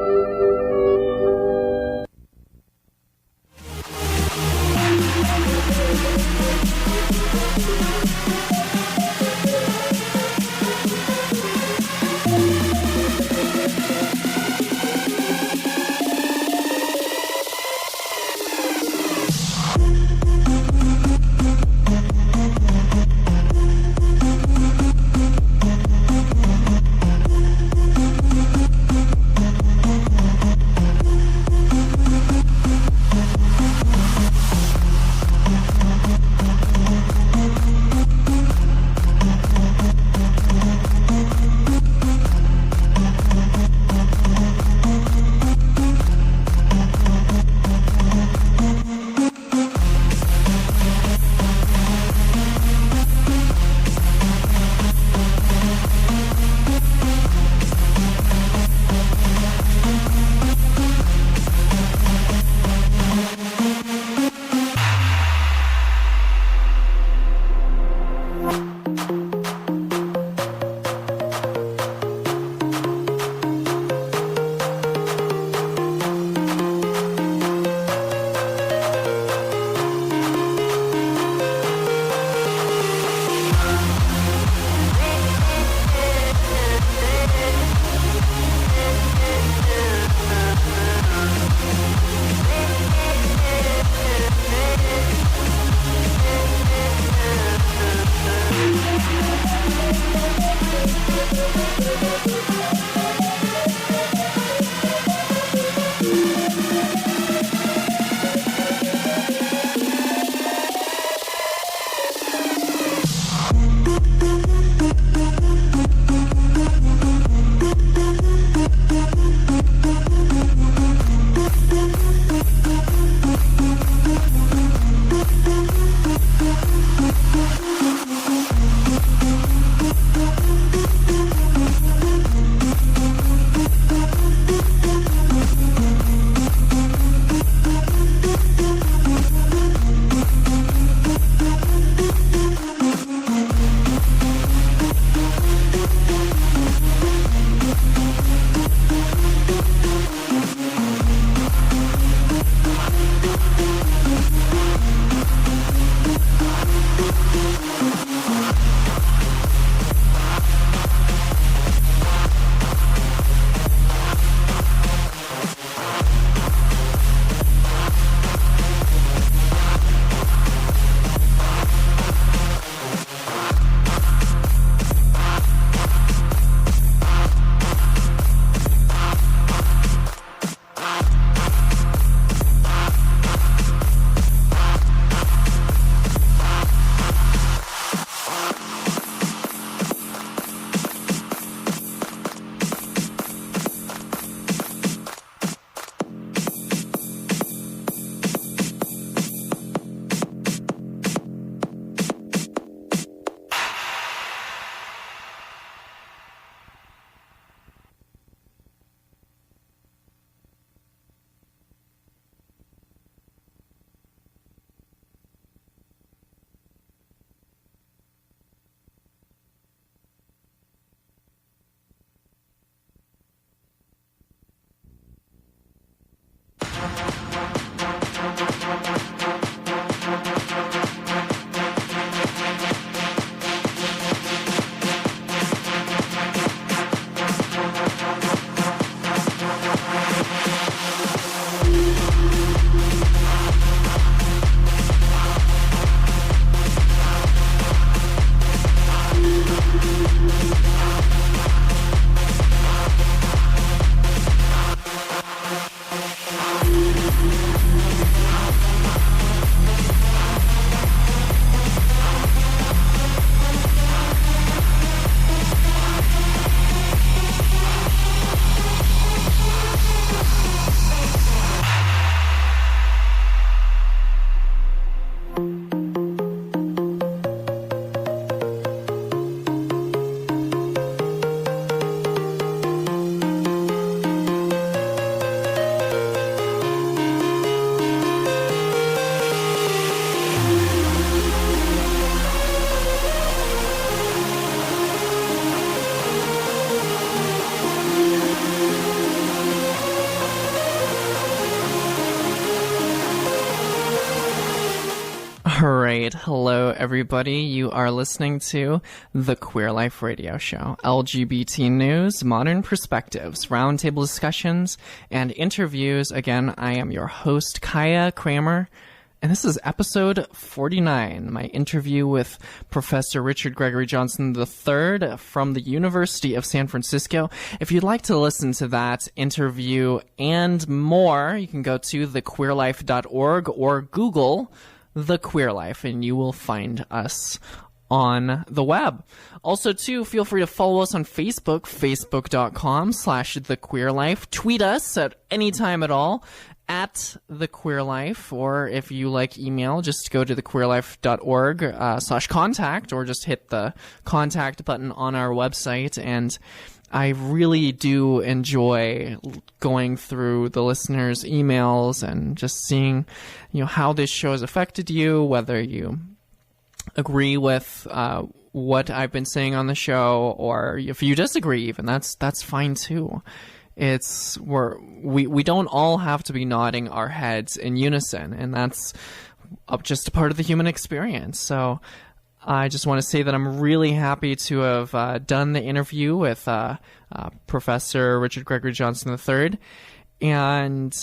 right. Hello, everybody. You are listening to the Queer Life Radio Show. LGBT news, modern perspectives, roundtable discussions, and interviews. Again, I am your host, Kaya Kramer. And this is episode 49, my interview with Professor Richard Greggory Johnson III from the University of San Francisco. If you'd like to listen to that interview and more, you can go to thequeerlife.org or Google The Queer Life, and you will find us on the web. Also, too, feel free to follow us on Facebook, facebook.com/thequeerlife. Tweet us at any time at all, at The Queer Life, or if you like email, just go to thequeerlife.org/contact, or just hit the contact button on our website. And I really do enjoy going through the listeners' emails and just seeing, how this show has affected you, whether you agree with what I've been saying on the show, or if you disagree even, that's fine too. We don't all have to be nodding our heads in unison, and that's just a part of the human experience. So I just want to say that I'm really happy to have done the interview with Professor Richard Greggory Johnson III. And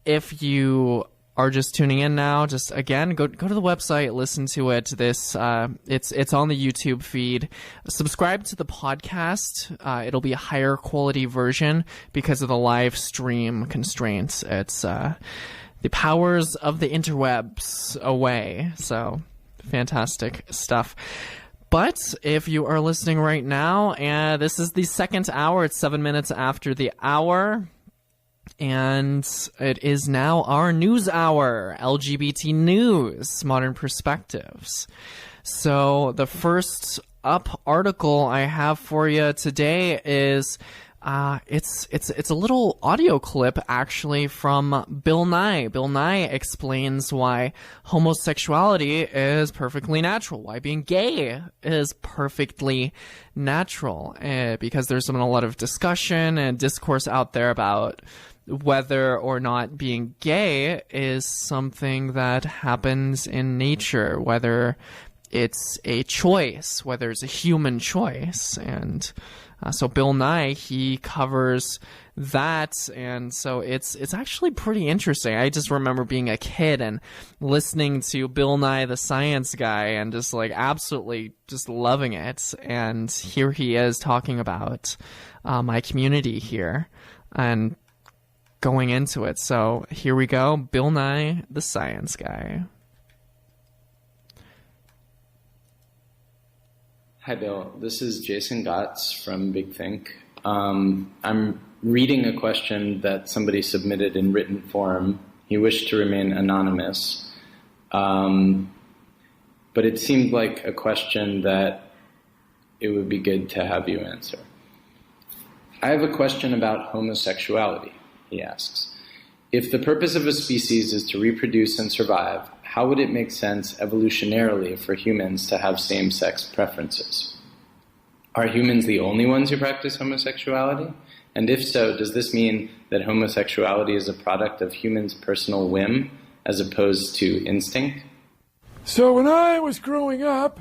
if you are just tuning in now, just again, go to the website, listen to it. It's on the YouTube feed. Subscribe to the podcast. It'll be a higher quality version because of the live stream constraints. It's the powers of the interwebs away. So fantastic stuff. But if you are listening right now, and this is the second hour, it's 7 minutes after the hour. And it is now our news hour, LGBT news, modern perspectives. So the first up article I have for you today is it's a little audio clip actually from Bill Nye. Bill Nye explains why homosexuality is perfectly natural, why being gay is perfectly natural, because there's been a lot of discussion and discourse out there about whether or not being gay is something that happens in nature, whether it's a choice, whether it's a human choice. And so Bill Nye, he covers that, and so it's actually pretty interesting. I just remember being a kid and listening to Bill Nye the Science Guy and just absolutely just loving it. And here he is talking about my community here and going into it. So here we go. Bill Nye the Science Guy. Hi, Bill. This is Jason Gotts from Big Think. I'm reading a question that somebody submitted in written form. He wished to remain anonymous, but it seemed like a question that it would be good to have you answer. I have a question about homosexuality, he asks. If the purpose of a species is to reproduce and survive, how would it make sense evolutionarily for humans to have same-sex preferences? Are humans the only ones who practice homosexuality? And if so, does this mean that homosexuality is a product of humans' personal whim as opposed to instinct? So when I was growing up,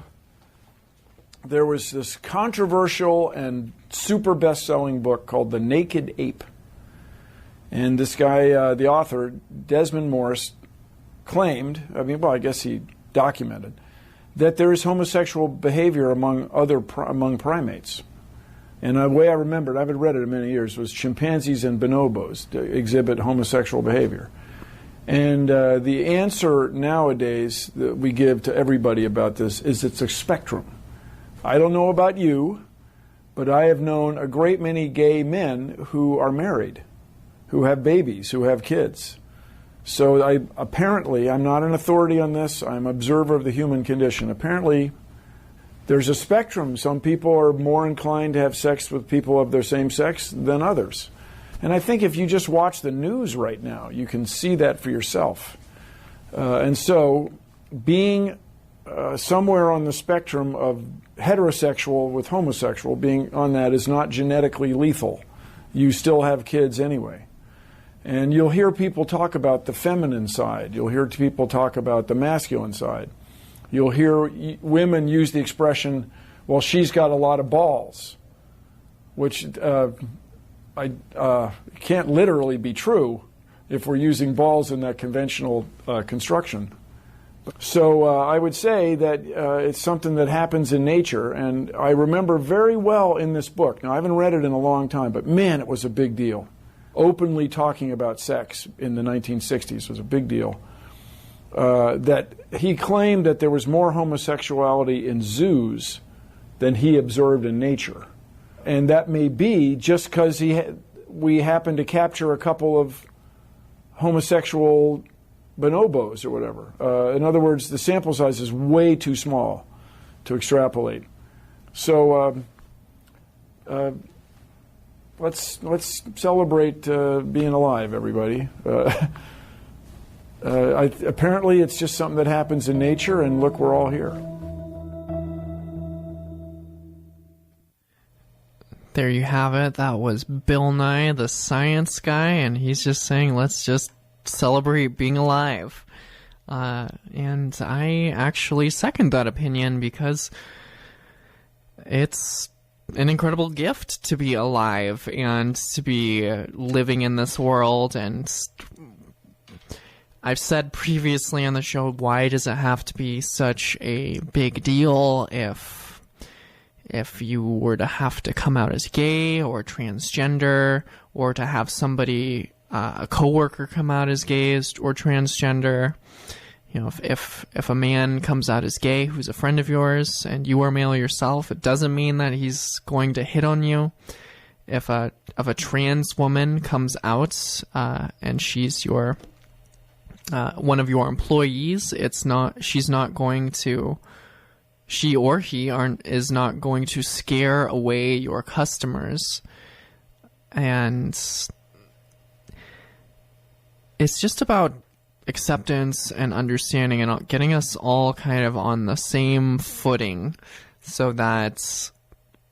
there was this controversial and super best-selling book called The Naked Ape. And this guy, the author, Desmond Morris, claimed, I guess he documented, that there is homosexual behavior among primates. And the way I remembered, I haven't read it in many years, was chimpanzees and bonobos exhibit homosexual behavior. And the answer nowadays that we give to everybody about this is it's a spectrum. I don't know about you, but I have known a great many gay men who are married, who have babies, who have kids. So apparently, I'm not an authority on this, I'm an observer of the human condition. Apparently, there's a spectrum. Some people are more inclined to have sex with people of their same sex than others. And I think if you just watch the news right now, you can see that for yourself. And so, being somewhere on the spectrum of heterosexual with homosexual, being on that is not genetically lethal. You still have kids anyway. And you'll hear people talk about the feminine side. You'll hear people talk about the masculine side. You'll hear women use the expression, well, she's got a lot of balls, which can't literally be true if we're using balls in that conventional construction. So I would say that it's something that happens in nature, and I remember very well in this book, now I haven't read it in a long time, but man, it was a big deal. Openly talking about sex in the 1960s was a big deal. That he claimed that there was more homosexuality in zoos than he observed in nature. And that may be just because we happened to capture a couple of homosexual bonobos or whatever. In other words, the sample size is way too small to extrapolate. So let's celebrate being alive, everybody. Apparently, it's just something that happens in nature, and look, we're all here. There you have it. That was Bill Nye, the science guy, and he's just saying, let's just celebrate being alive. And I actually second that opinion because it's an incredible gift to be alive and to be living in this world. And I've said previously on the show, why does it have to be such a big deal if you were to have to come out as gay or transgender, or to have somebody, a coworker, come out as gay or transgender? You know, if a man comes out as gay who's a friend of yours and you are male yourself, it doesn't mean that he's going to hit on you. If a trans woman comes out and she's your one of your employees, she or he is not going to scare away your customers. And it's just about acceptance and understanding and getting us all kind of on the same footing so that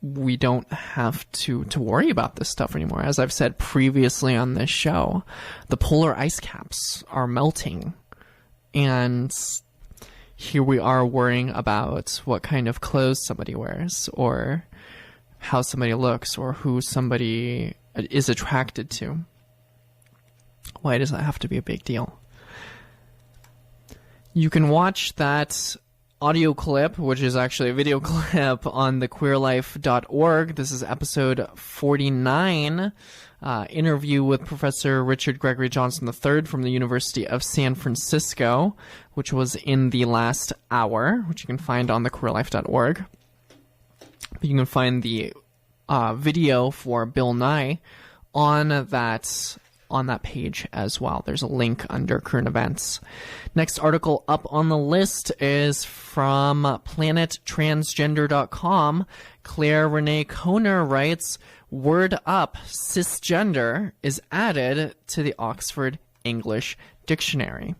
we don't have to worry about this stuff anymore. As I've said previously on this show, the polar ice caps are melting, and here we are worrying about what kind of clothes somebody wears, or how somebody looks, or who somebody is attracted to. Why does that have to be a big deal? You can watch that audio clip, which is actually a video clip, on thequeerlife.org. This is episode 49, interview with Professor Richard Greggory Johnson III from the University of San Francisco, which was in the last hour, which you can find on thequeerlife.org. You can find the video for Bill Nye on that page as well. There's a link under current events. Next article up on the list is from planettransgender.com. Claire Renee Kohner writes, "Word up, cisgender is added to the Oxford English Dictionary."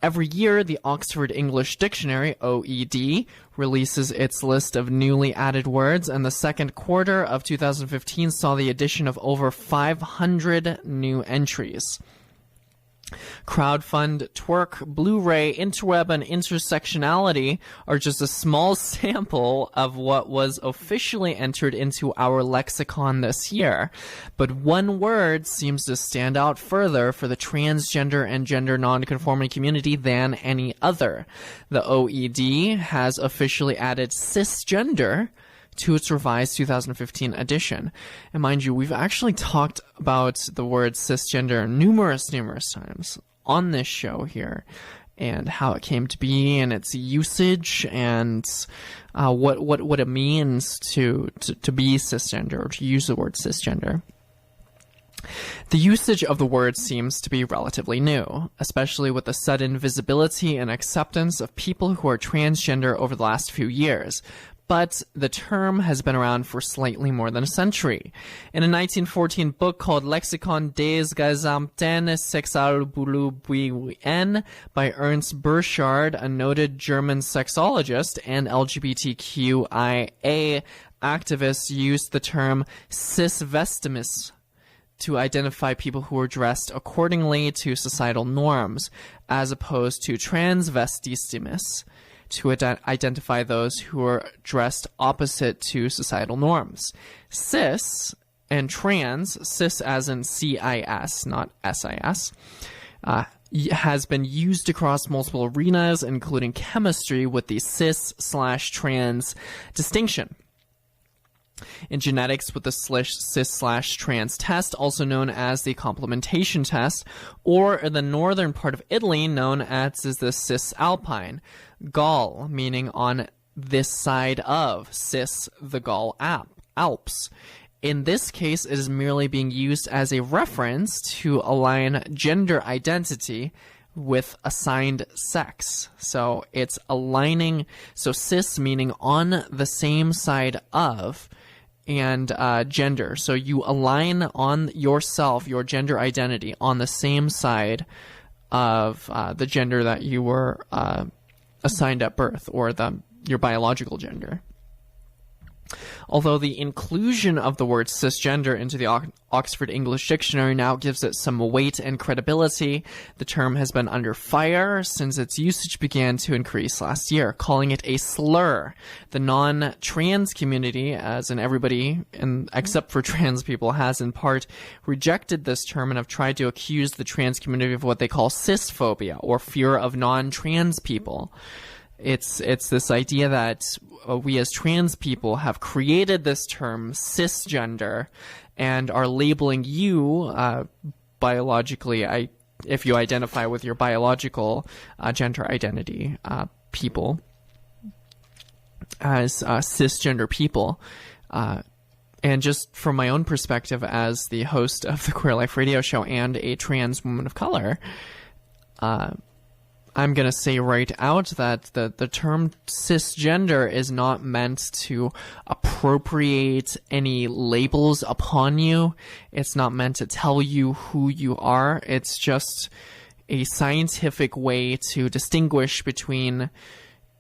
Every year, the Oxford English Dictionary, OED, releases its list of newly added words, and the second quarter of 2015 saw the addition of over 500 new entries. Crowdfund, twerk, Blu-ray, interweb, and intersectionality are just a small sample of what was officially entered into our lexicon this year. But one word seems to stand out further for the transgender and gender nonconforming community than any other. The OED has officially added cisgender to its revised 2015 edition. And mind you, we've actually talked about the word cisgender numerous times on this show here, and how it came to be, and its usage, and what it means to be cisgender, or to use the word cisgender. The usage of the word seems to be relatively new, especially with the sudden visibility and acceptance of people who are transgender over the last few years. But the term has been around for slightly more than a century. In a 1914 book called Lexikon des gesamten Sexualbewegungen by Ernst Burchard, a noted German sexologist and LGBTQIA activist, used the term cisvestimus to identify people who were dressed accordingly to societal norms, as opposed to transvestissimus, to identify those who are dressed opposite to societal norms. Cis and trans, cis as in CIS, not SIS, has been used across multiple arenas, including chemistry, with the cis/trans distinction. In genetics, with the cis/trans test, also known as the complementation test, or in the northern part of Italy, known as the cis-alpine. Gaul, meaning on this side of, cis, the Gaul Alps. In this case, it is merely being used as a reference to align gender identity with assigned sex. So it's aligning, so cis meaning on the same side of, and gender. So you align on yourself, your gender identity, on the same side of the gender that you were assigned at birth, or your biological gender. Although the inclusion of the word cisgender into the Oxford English Dictionary now gives it some weight and credibility, the term has been under fire since its usage began to increase last year, calling it a slur. The non-trans community, as in everybody except for trans people, has in part rejected this term and have tried to accuse the trans community of what they call cisphobia, or fear of non-trans people. It's this idea that we as trans people have created this term cisgender and are labeling you biologically, if you identify with your biological gender identity, people, as cisgender people. And just from my own perspective as the host of the Queer Life Radio Show and a trans woman of color, I'm going to say right out that the term cisgender is not meant to appropriate any labels upon you. It's not meant to tell you who you are. It's just a scientific way to distinguish between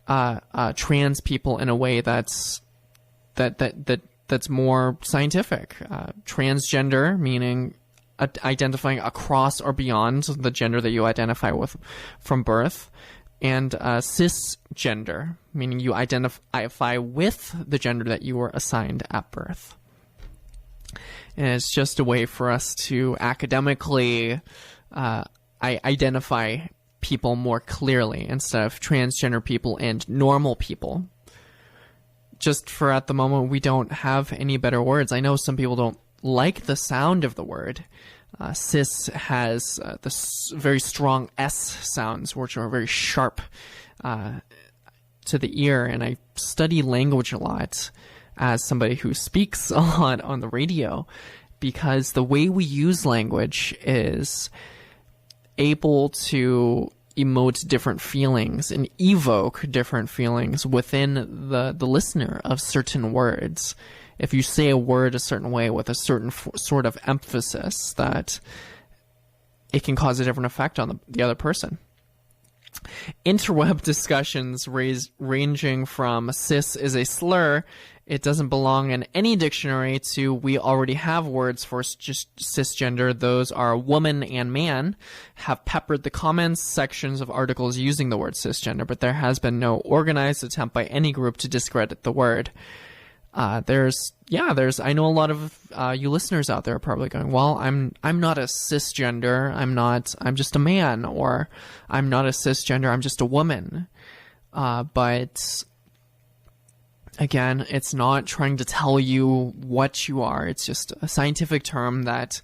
trans people in a way that's more scientific. Transgender meaning identifying across or beyond the gender that you identify with from birth, and cisgender, meaning you identify with the gender that you were assigned at birth. And it's just a way for us to academically identify people more clearly instead of transgender people and normal people. Just for at the moment, we don't have any better words. I know some people don't like the sound of the word. Cis has this very strong S sounds, which are very sharp to the ear, and I study language a lot as somebody who speaks a lot on the radio, because the way we use language is able to emote different feelings and evoke different feelings within the listener of certain words. If you say a word a certain way with a certain sort of emphasis, that it can cause a different effect on the other person. Interweb discussions ranging from cis is a slur, it doesn't belong in any dictionary, to we already have words for just cisgender, those are woman and man, have peppered the comments sections of articles using the word cisgender, but there has been no organized attempt by any group to discredit the word. I know a lot of you listeners out there are probably going, well, I'm not a cisgender, I'm just a man, or I'm not a cisgender, I'm just a woman. But again, it's not trying to tell you what you are. It's just a scientific term that,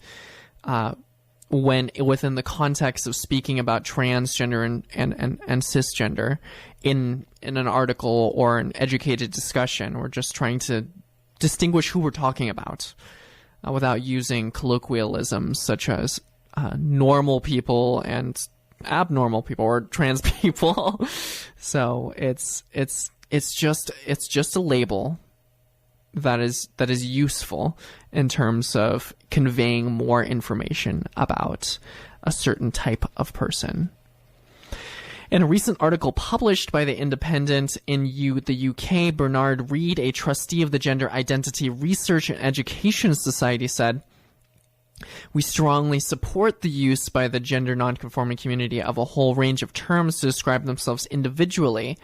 when within the context of speaking about transgender and cisgender in an article or an educated discussion, we're just trying to distinguish who we're talking about without using colloquialisms such as normal people and abnormal people or trans people. So it's just a label that is useful in terms of conveying more information about a certain type of person. In a recent article published by The Independent in the UK, Bernard Reed, a trustee of the Gender Identity Research and Education Society, said, We strongly support the use by the gender nonconforming community of a whole range of terms to describe themselves individually.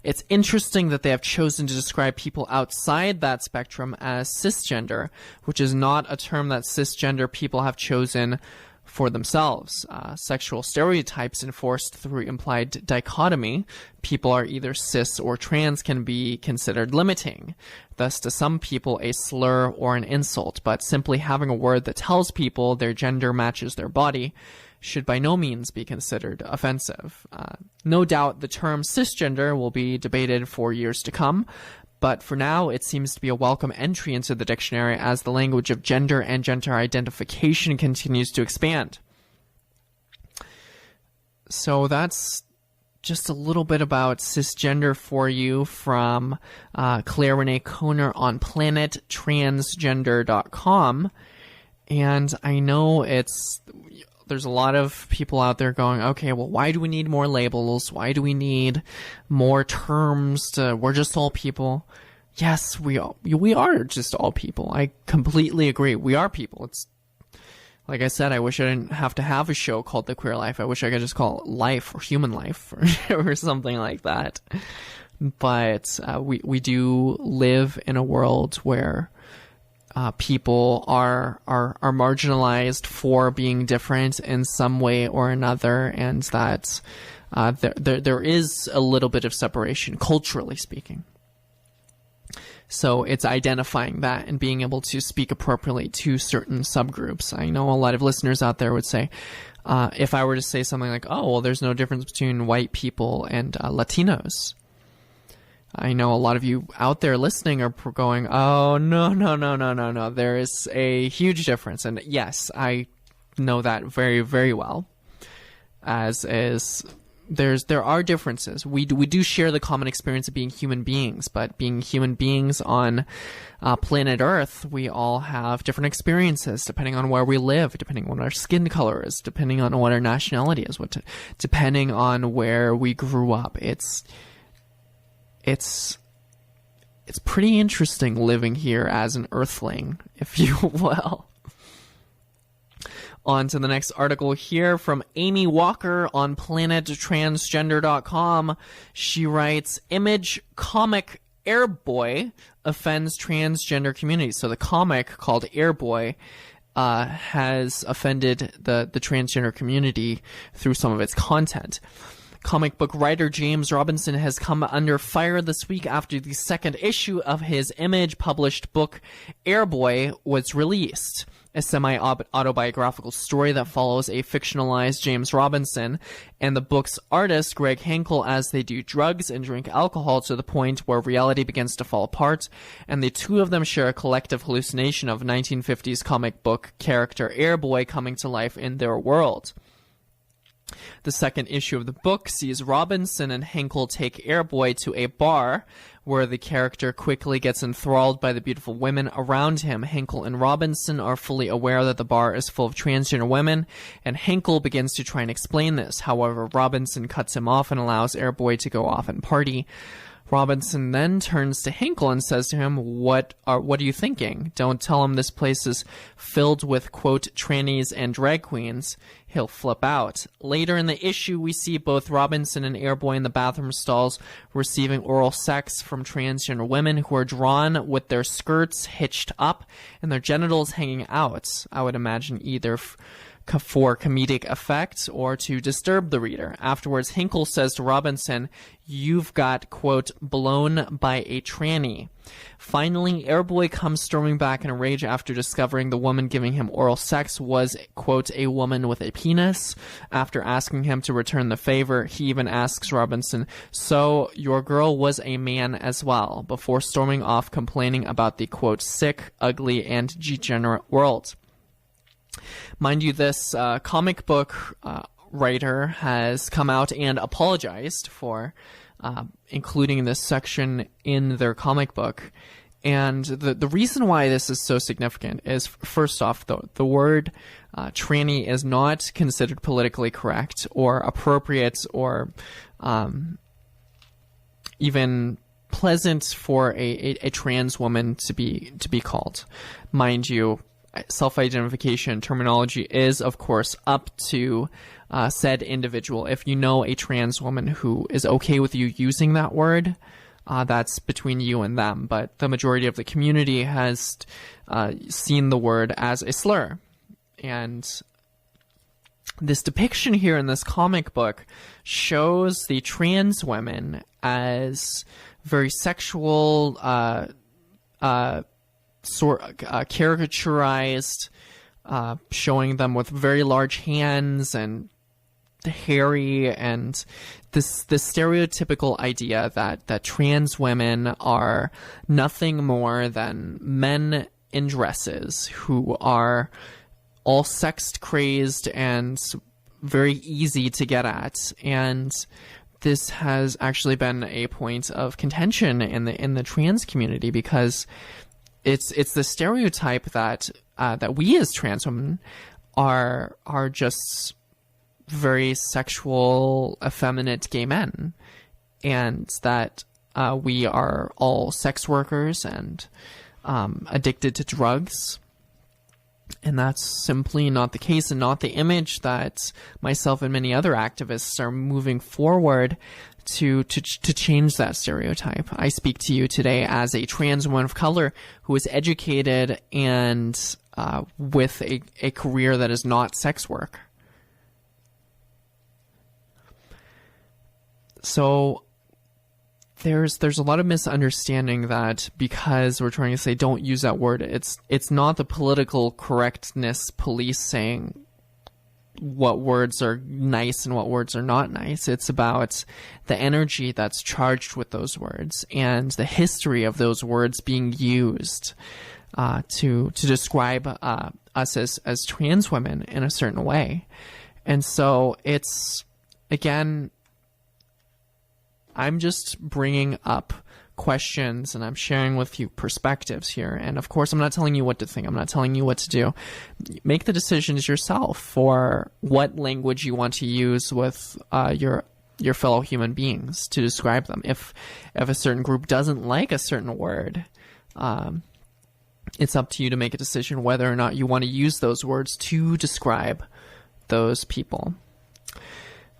It's interesting that they have chosen to describe people outside that spectrum as cisgender, which is not a term that cisgender people have chosen for themselves. Sexual stereotypes enforced through implied dichotomy, people are either cis or trans, can be considered limiting. Thus, to some people, a slur or an insult, but simply having a word that tells people their gender matches their body should by no means be considered offensive. No doubt the term cisgender will be debated for years to come, but for now it seems to be a welcome entry into the dictionary as the language of gender and gender identification continues to expand. So that's just a little bit about cisgender for you from Claire Renee Koner on planettransgender.com. And I know there's a lot of people out there going, okay, well, why do we need more labels? Why do we need more terms we're just all people? Yes, we are just all people. I completely agree. We are people. It's like I said, I wish I didn't have to have a show called The Queer Life. I wish I could just call it Life or Human Life or something like that. But we do live in a world where people are marginalized for being different in some way or another, and that there is a little bit of separation, culturally speaking. So it's identifying that and being able to speak appropriately to certain subgroups. I know a lot of listeners out there would say, if I were to say something like, oh, well, there's no difference between white people and Latinos. I know a lot of you out there listening are going, oh, no. There is a huge difference. And yes, I know that very, very well. There are differences. We do share the common experience of being human beings, but being human beings on planet Earth, we all have different experiences depending on where we live, depending on what our skin color is, depending on what our nationality is, depending on where we grew up. It's pretty interesting living here as an earthling, if you will. On to the next article here from Amy Walker on planettransgender.com. She writes, Image comic Airboy offends transgender community. So the comic called Airboy has offended the transgender community through some of its content. Comic book writer James Robinson has come under fire this week after the second issue of his Image published book Airboy was released. A semi-autobiographical story that follows a fictionalized James Robinson and the book's artist Greg Henkel as they do drugs and drink alcohol to the point where reality begins to fall apart, and the two of them share a collective hallucination of 1950s comic book character Airboy coming to life in their world. The second issue of the book sees Robinson and Henkel take Airboy to a bar where the character quickly gets enthralled by the beautiful women around him. Henkel and Robinson are fully aware that the bar is full of transgender women, and Henkel begins to try and explain this. However, Robinson cuts him off and allows Airboy to go off and party. Robinson then turns to Henkel and says to him, what are you thinking? Don't tell him this place is filled with, quote, trannies and drag queens. He'll flip out. Later in the issue, we see both Robinson and Airboy in the bathroom stalls receiving oral sex from transgender women who are drawn with their skirts hitched up and their genitals hanging out. I would imagine either for comedic effect or to disturb the reader. Afterwards, Henkel says to Robinson, you've got, quote, blown by a tranny. Finally, Airboy comes storming back in a rage after discovering the woman giving him oral sex was, quote, a woman with a penis. After asking him to return the favor, he even asks Robinson, so your girl was a man as well, before storming off complaining about the, quote, sick, ugly, and degenerate world. Mind you, this comic book writer has come out and apologized for including this section in their comic book. And the reason why this is so significant is, first off, the word tranny is not considered politically correct or appropriate or even pleasant for a trans woman to be called. Mind you, self-identification terminology is, of course, up to said individual. If you know a trans woman who is okay with you using that word, that's between you and them. But the majority of the community has seen the word as a slur. And this depiction here in this comic book shows the trans women as very sexual, caricaturized, showing them with very large hands and hairy, and this stereotypical idea that trans women are nothing more than men in dresses who are all sex crazed and very easy to get at. And this has actually been a point of contention in the trans community, because it's the stereotype that we as trans women are just very sexual, effeminate gay men, and that we are all sex workers and addicted to drugs. And that's simply not the case, and not the image that myself and many other activists are moving forward to change that stereotype. I speak to you today as a trans woman of color who is educated and with a career that is not sex work. So there's a lot of misunderstanding that because we're trying to say don't use that word, it's not the political correctness police saying what words are nice and what words are not nice. It's about the energy that's charged with those words and the history of those words being used to describe us as trans women in a certain way. And so it's, again, I'm just bringing up questions and I'm sharing with you perspectives here. And of course, I'm not telling you what to think. I'm not telling you what to do. Make the decisions yourself for what language you want to use with your fellow human beings to describe them. If a certain group doesn't like a certain word, it's up to you to make a decision whether or not you want to use those words to describe those people.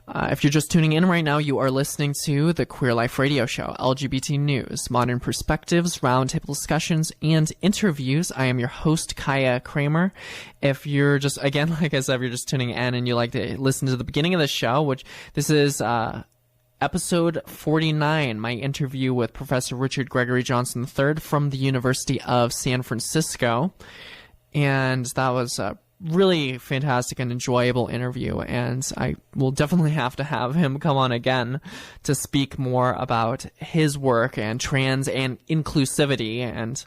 If you're just tuning in right now, you are listening to the Queer Life Radio Show, LGBT news, modern perspectives, roundtable discussions, and interviews. I am your host, Kaya Kramer. If you're just, again, like I said, if you're just tuning in and you like to listen to the beginning of the show, which this is episode 49, my interview with Professor Richard Greggory Johnson III from the University of San Francisco. And that was really fantastic and enjoyable interview, and I will definitely have to have him come on again to speak more about his work and trans and inclusivity and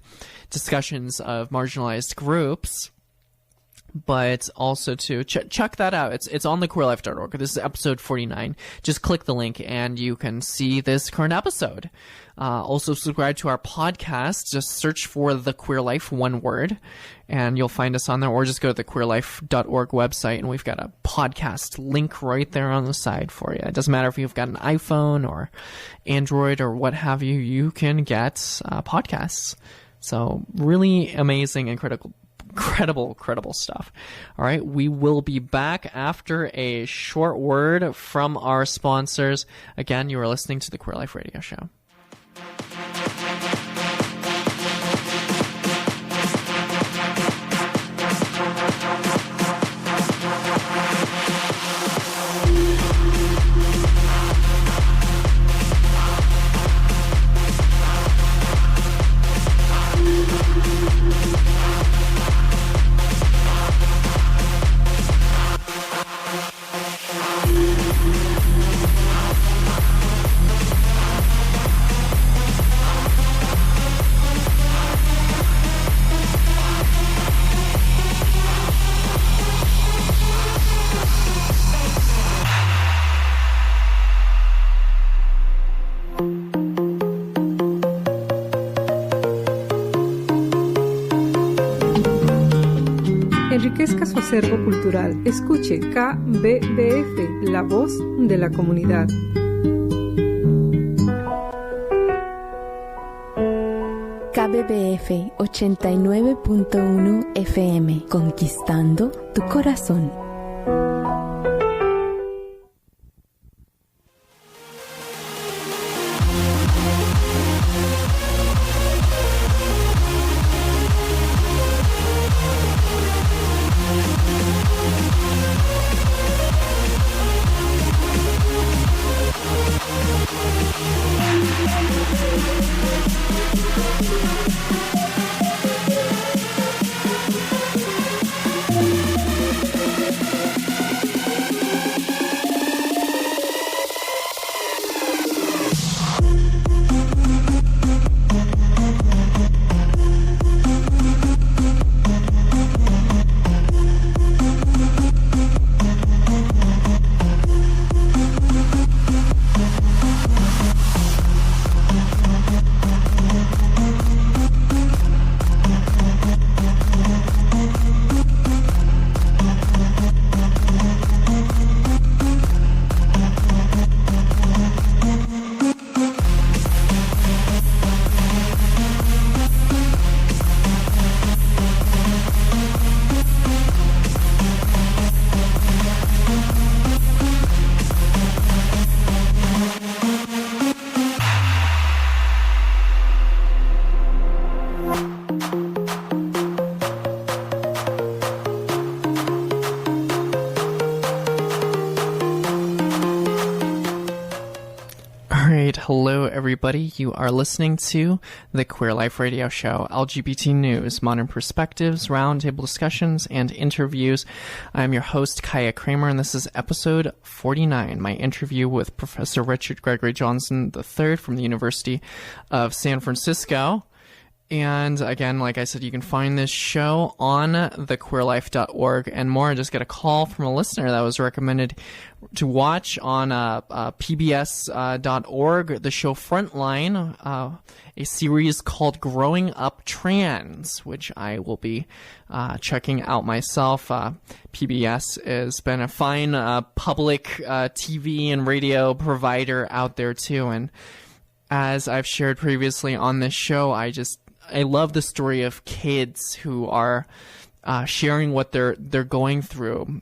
discussions of marginalized groups. But also to check that out. It's on thequeerlife.org. This is episode 49. Just click the link and you can see this current episode. Also subscribe to our podcast. Just search for The Queer Life, one word, and you'll find us on there. Or just go to the queerlife.org website, and we've got a podcast link right there on the side for you. It doesn't matter if you've got an iPhone or Android or what have you. You can get podcasts. So really amazing and incredible stuff. All right, we will be back after a short word from our sponsors. Again, you are listening to the Queer Life Radio Show. Enriquezca su acervo cultural. Escuche KBBF, la voz de la comunidad. KBBF 89.1 FM, conquistando tu corazón. Hello, everybody. You are listening to the Queer Life Radio Show, LGBT news, modern perspectives, roundtable discussions, and interviews. I'm your host, Kaya Kramer, and this is episode 49, my interview with Professor Richard Greggory Johnson III from the University of San Francisco. And again, like I said, you can find this show on thequeerlife.org and more. I just got a call from a listener that was recommended to watch on pbs.org, the show Frontline, a series called Growing Up Trans, which I will be checking out myself. PBS has been a fine public TV and radio provider out there too. And as I've shared previously on this show, I love the story of kids who are sharing what they're going through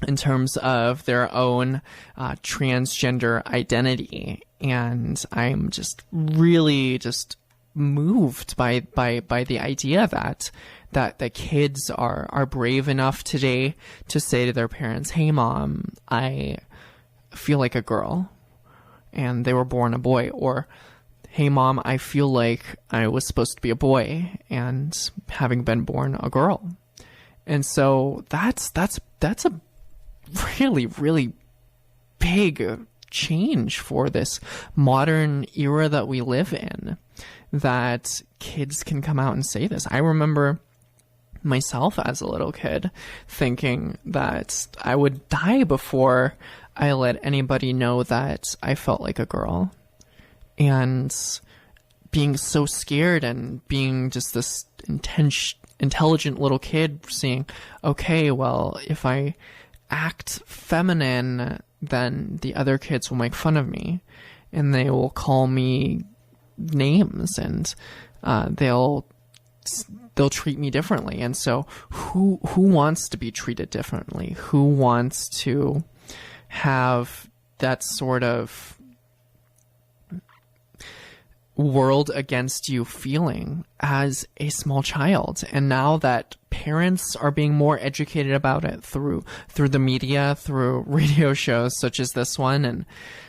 in terms of their own transgender identity, and I'm just really moved by the idea that kids are brave enough today to say to their parents, "Hey, Mom, I feel like a girl," and they were born a boy, or "Hey, Mom, I feel like I was supposed to be a boy and having been born a girl." And so that's a really, really big change for this modern era that we live in, that kids can come out and say this. I remember myself as a little kid thinking that I would die before I let anybody know that I felt like a girl. And being so scared and being just this intelligent little kid saying, okay, well, if I act feminine, then the other kids will make fun of me and they will call me names and they'll treat me differently. And so who wants to be treated differently? Who wants to have that sort of world against you feeling as a small child? And now that parents are being more educated about it through the media, through radio shows such as this one, and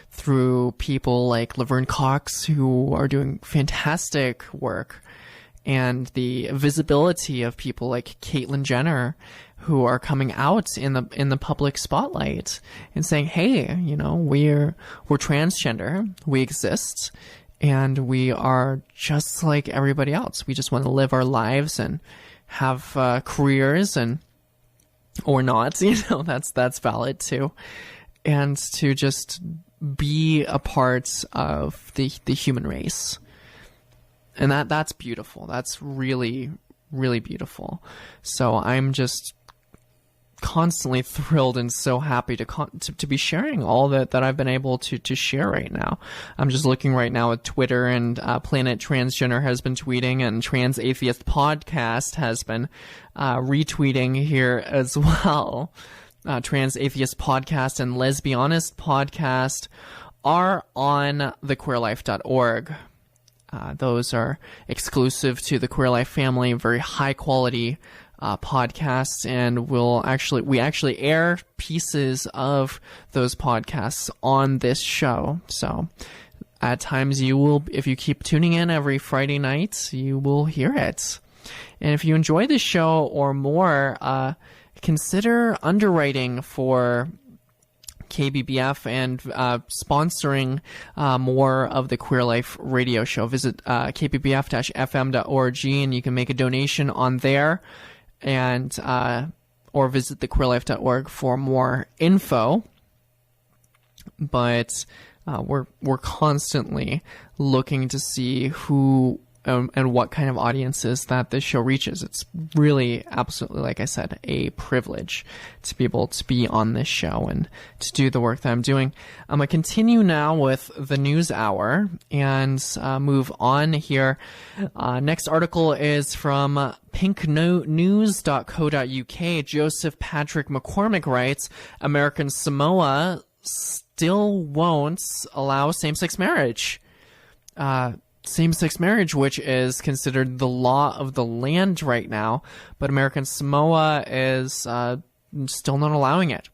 through people like Laverne Cox who are doing fantastic work, and the visibility of people like Caitlyn Jenner who are coming out in the public spotlight and saying, hey, you know, we're transgender, we exist, and we are just like everybody else. We just want to live our lives and have careers, and or not, you know, that's valid too. And to just be a part of the human race. And that's beautiful. That's really, really beautiful. So I'm just constantly thrilled and so happy to be sharing all that I've been able to share right now. I'm just looking right now at Twitter, and Planet Transgender has been tweeting, and Trans Atheist Podcast has been retweeting here as well. Trans Atheist Podcast and Lesbianist Podcast are on thequeerlife.org. Those are exclusive to the Queer Life family, very high quality podcasts, and we actually air pieces of those podcasts on this show. So at times you will, if you keep tuning in every Friday night, you will hear it. And if you enjoy this show or more, consider underwriting for KBBF and sponsoring more of the Queer Life radio show. Visit kbbf-fm.org, and you can make a donation on there, and or visit thequeerlife.org for more info. But we're constantly looking to see who and what kind of audiences that this show reaches. It's really, absolutely, like I said, a privilege to be able to be on this show and to do the work that I'm doing. I'm going to continue now with the news hour and move on here. Next article is from pinknews.co.uk. Joseph Patrick McCormick writes, American Samoa still won't allow same-sex marriage. Same-sex marriage, which is considered the law of the land right now, but American Samoa is still not allowing it.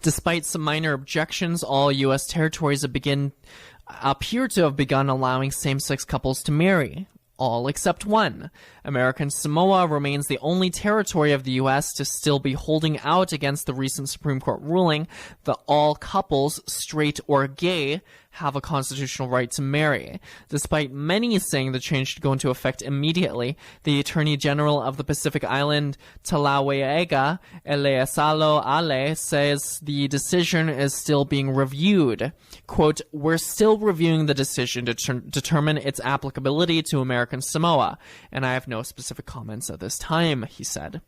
Despite some minor objections, all U.S. territories appear to have begun allowing same-sex couples to marry. All except one. American Samoa remains the only territory of the U.S. to still be holding out against the recent Supreme Court ruling that all couples, straight or gay, have a constitutional right to marry. Despite many saying the change should go into effect immediately, the Attorney General of the Pacific Island, Talauega Eleazalo Ale, says the decision is still being reviewed. Quote, we're still reviewing the decision to determine its applicability to American Samoa, and I have no specific comments at this time, he said.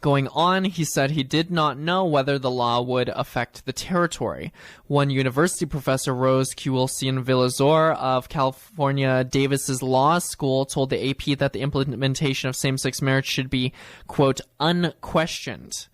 Going on, he said he did not know whether the law would affect the territory. One university professor, Rose Quilcian Villazor of California Davis's Law School, told the AP that the implementation of same-sex marriage should be, quote, unquestioned.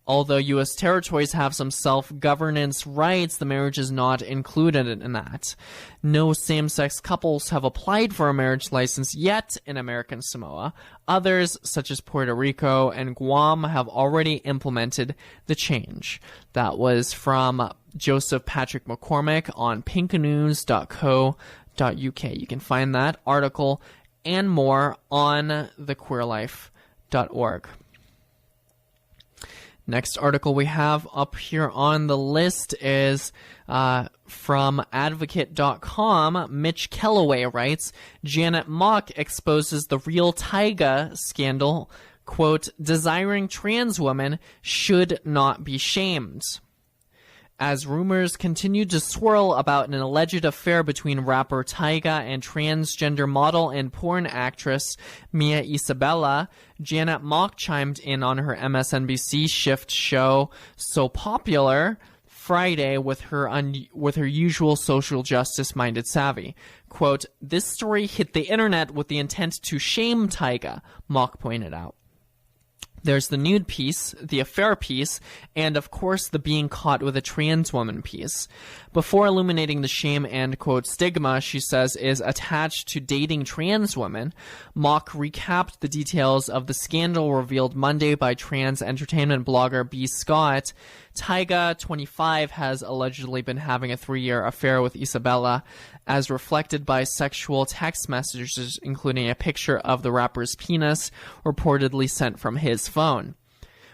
Although U.S. territories have some self-governance rights, the marriage is not included in that. No same-sex couples have applied for a marriage license yet in American Samoa. Others, such as Puerto Rico and Guam, have already implemented the change. That was from Joseph Patrick McCormick on pinknews.co.uk. You can find that article and more on thequeerlife.org. Next article we have up here on the list is from advocate.com. Mitch Kellaway writes, Janet Mock exposes the real Tyga scandal. Quote, desiring trans women should not be shamed. As rumors continued to swirl about an alleged affair between rapper Tyga and transgender model and porn actress Mia Isabella, Janet Mock chimed in on her MSNBC shift show So Popular Friday with her usual social justice-minded savvy. Quote, this story hit the internet with the intent to shame Tyga, Mock pointed out. There's the nude piece, the affair piece, and of course the being caught with a trans woman piece. Before illuminating the shame and, quote, stigma, she says, is attached to dating trans women, Mock recapped the details of the scandal revealed Monday by trans entertainment blogger B. Scott. Tyga, 25, has allegedly been having a 3-year affair with Isabella, as reflected by sexual text messages, including a picture of the rapper's penis reportedly sent from his phone.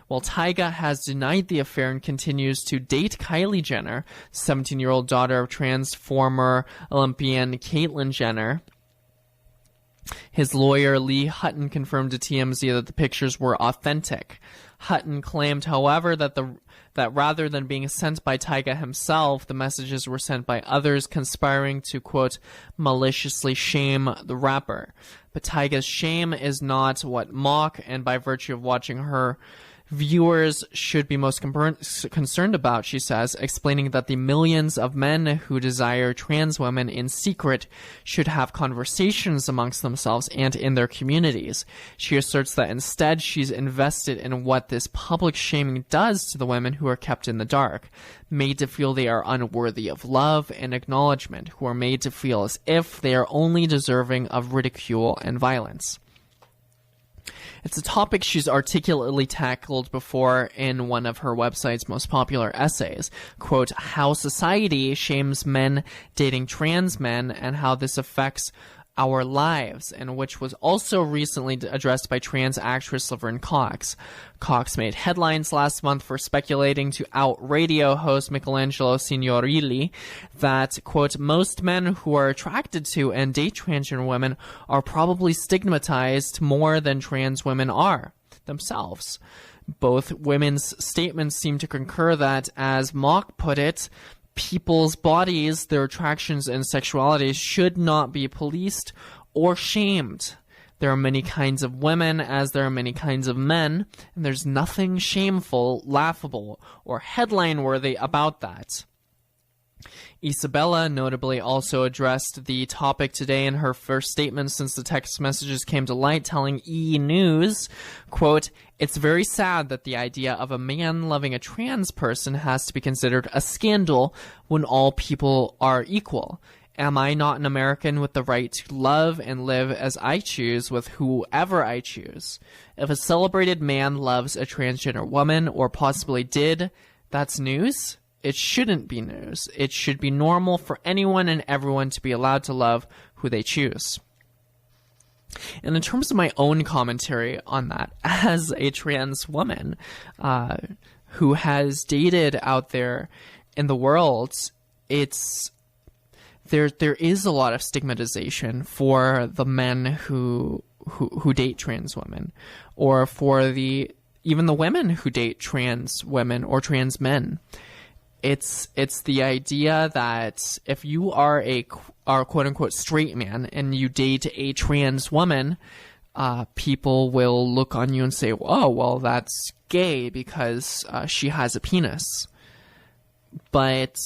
While Tyga has denied the affair and continues to date Kylie Jenner, 17-year-old daughter of trans former Olympian Caitlyn Jenner, His lawyer, Lee Hutton, confirmed to TMZ that the pictures were authentic. Hutton claimed, however, that rather than being sent by Tyga himself, the messages were sent by others conspiring to, quote, maliciously shame the rapper. But Tyga's shame is not what mock, and by virtue of watching her, viewers should be most concerned about, she says, explaining that the millions of men who desire trans women in secret should have conversations amongst themselves and in their communities. She asserts that instead she's invested in what this public shaming does to the women who are kept in the dark, made to feel they are unworthy of love and acknowledgement, who are made to feel as if they are only deserving of ridicule and violence. It's a topic she's articulately tackled before in one of her website's most popular essays, quote, How Society Shames Men Dating Trans Men and How This Affects Our Lives, and which was also recently addressed by trans actress Laverne Cox. Cox made headlines last month for speculating to Out Radio host Michelangelo Signorilli that, quote, most men who are attracted to and date transgender women are probably stigmatized more than trans women are themselves. Both women's statements seem to concur that, as Mock put it, people's bodies, their attractions and sexualities should not be policed or shamed. There are many kinds of women as there are many kinds of men, and there's nothing shameful, laughable, or headline-worthy about that. Isabella notably also addressed the topic today in her first statement since the text messages came to light, telling E! News, quote, It's very sad that the idea of a man loving a trans person has to be considered a scandal when all people are equal. Am I not an American with the right to love and live as I choose with whoever I choose? If a celebrated man loves a transgender woman, or possibly did, that's news? It shouldn't be news. It should be normal for anyone and everyone to be allowed to love who they choose. And in terms of my own commentary on that, as a trans woman who has dated out there in the world, there is a lot of stigmatization for the men who date trans women, or for even the women who date trans women or trans men. It's the idea that if you are a quote unquote straight man and you date a trans woman, people will look on you and say, "Oh, well, that's gay because she has a penis." But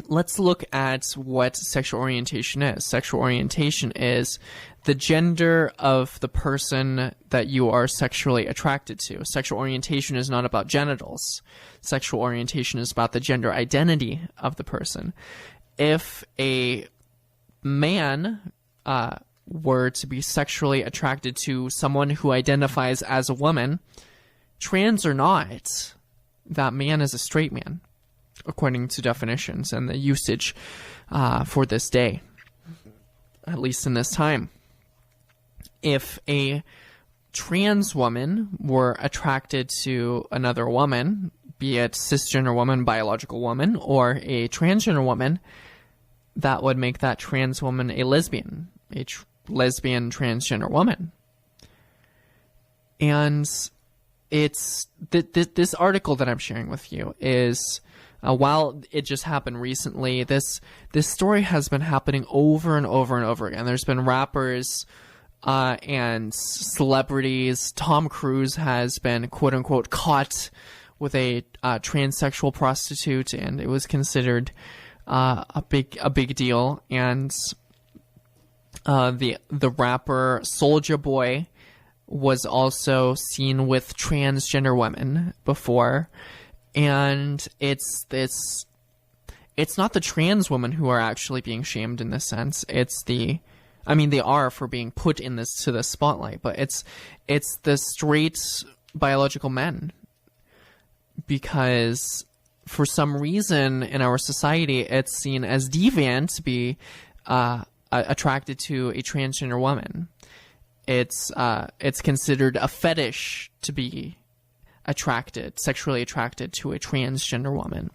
let's look at what sexual orientation is. Sexual orientation is the gender of the person that you are sexually attracted to. Sexual orientation is not about genitals. Sexual orientation is about the gender identity of the person. If a man were to be sexually attracted to someone who identifies as a woman, trans or not, that man is a straight man, according to definitions and the usage for this day, at least in this time. If a trans woman were attracted to another woman, be it cisgender woman, biological woman, or a transgender woman, that would make that trans woman a lesbian, lesbian transgender woman. And it's this article that I'm sharing with you is, while it just happened recently, this story has been happening over and over and over again. There's been rappers and celebrities. Tom Cruise has been quote unquote caught with a transsexual prostitute, and it was considered a big deal. And the rapper Soulja Boy was also seen with transgender women before. And it's not the trans women who are actually being shamed in this sense. They are for being put to the spotlight, but it's the straight biological men, because for some reason in our society it's seen as deviant to be attracted to a transgender woman. It's considered a fetish to be sexually attracted to a transgender woman.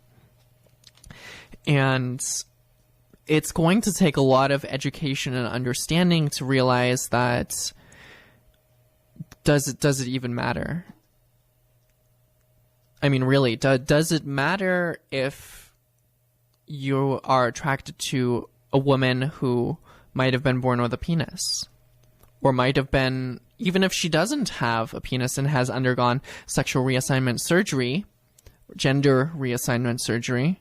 And it's going to take a lot of education and understanding to realize that does it even matter? I mean, really, does it matter if you are attracted to a woman who might have been born with a penis? Or might have been, even if she doesn't have a penis and has undergone sexual reassignment surgery, gender reassignment surgery,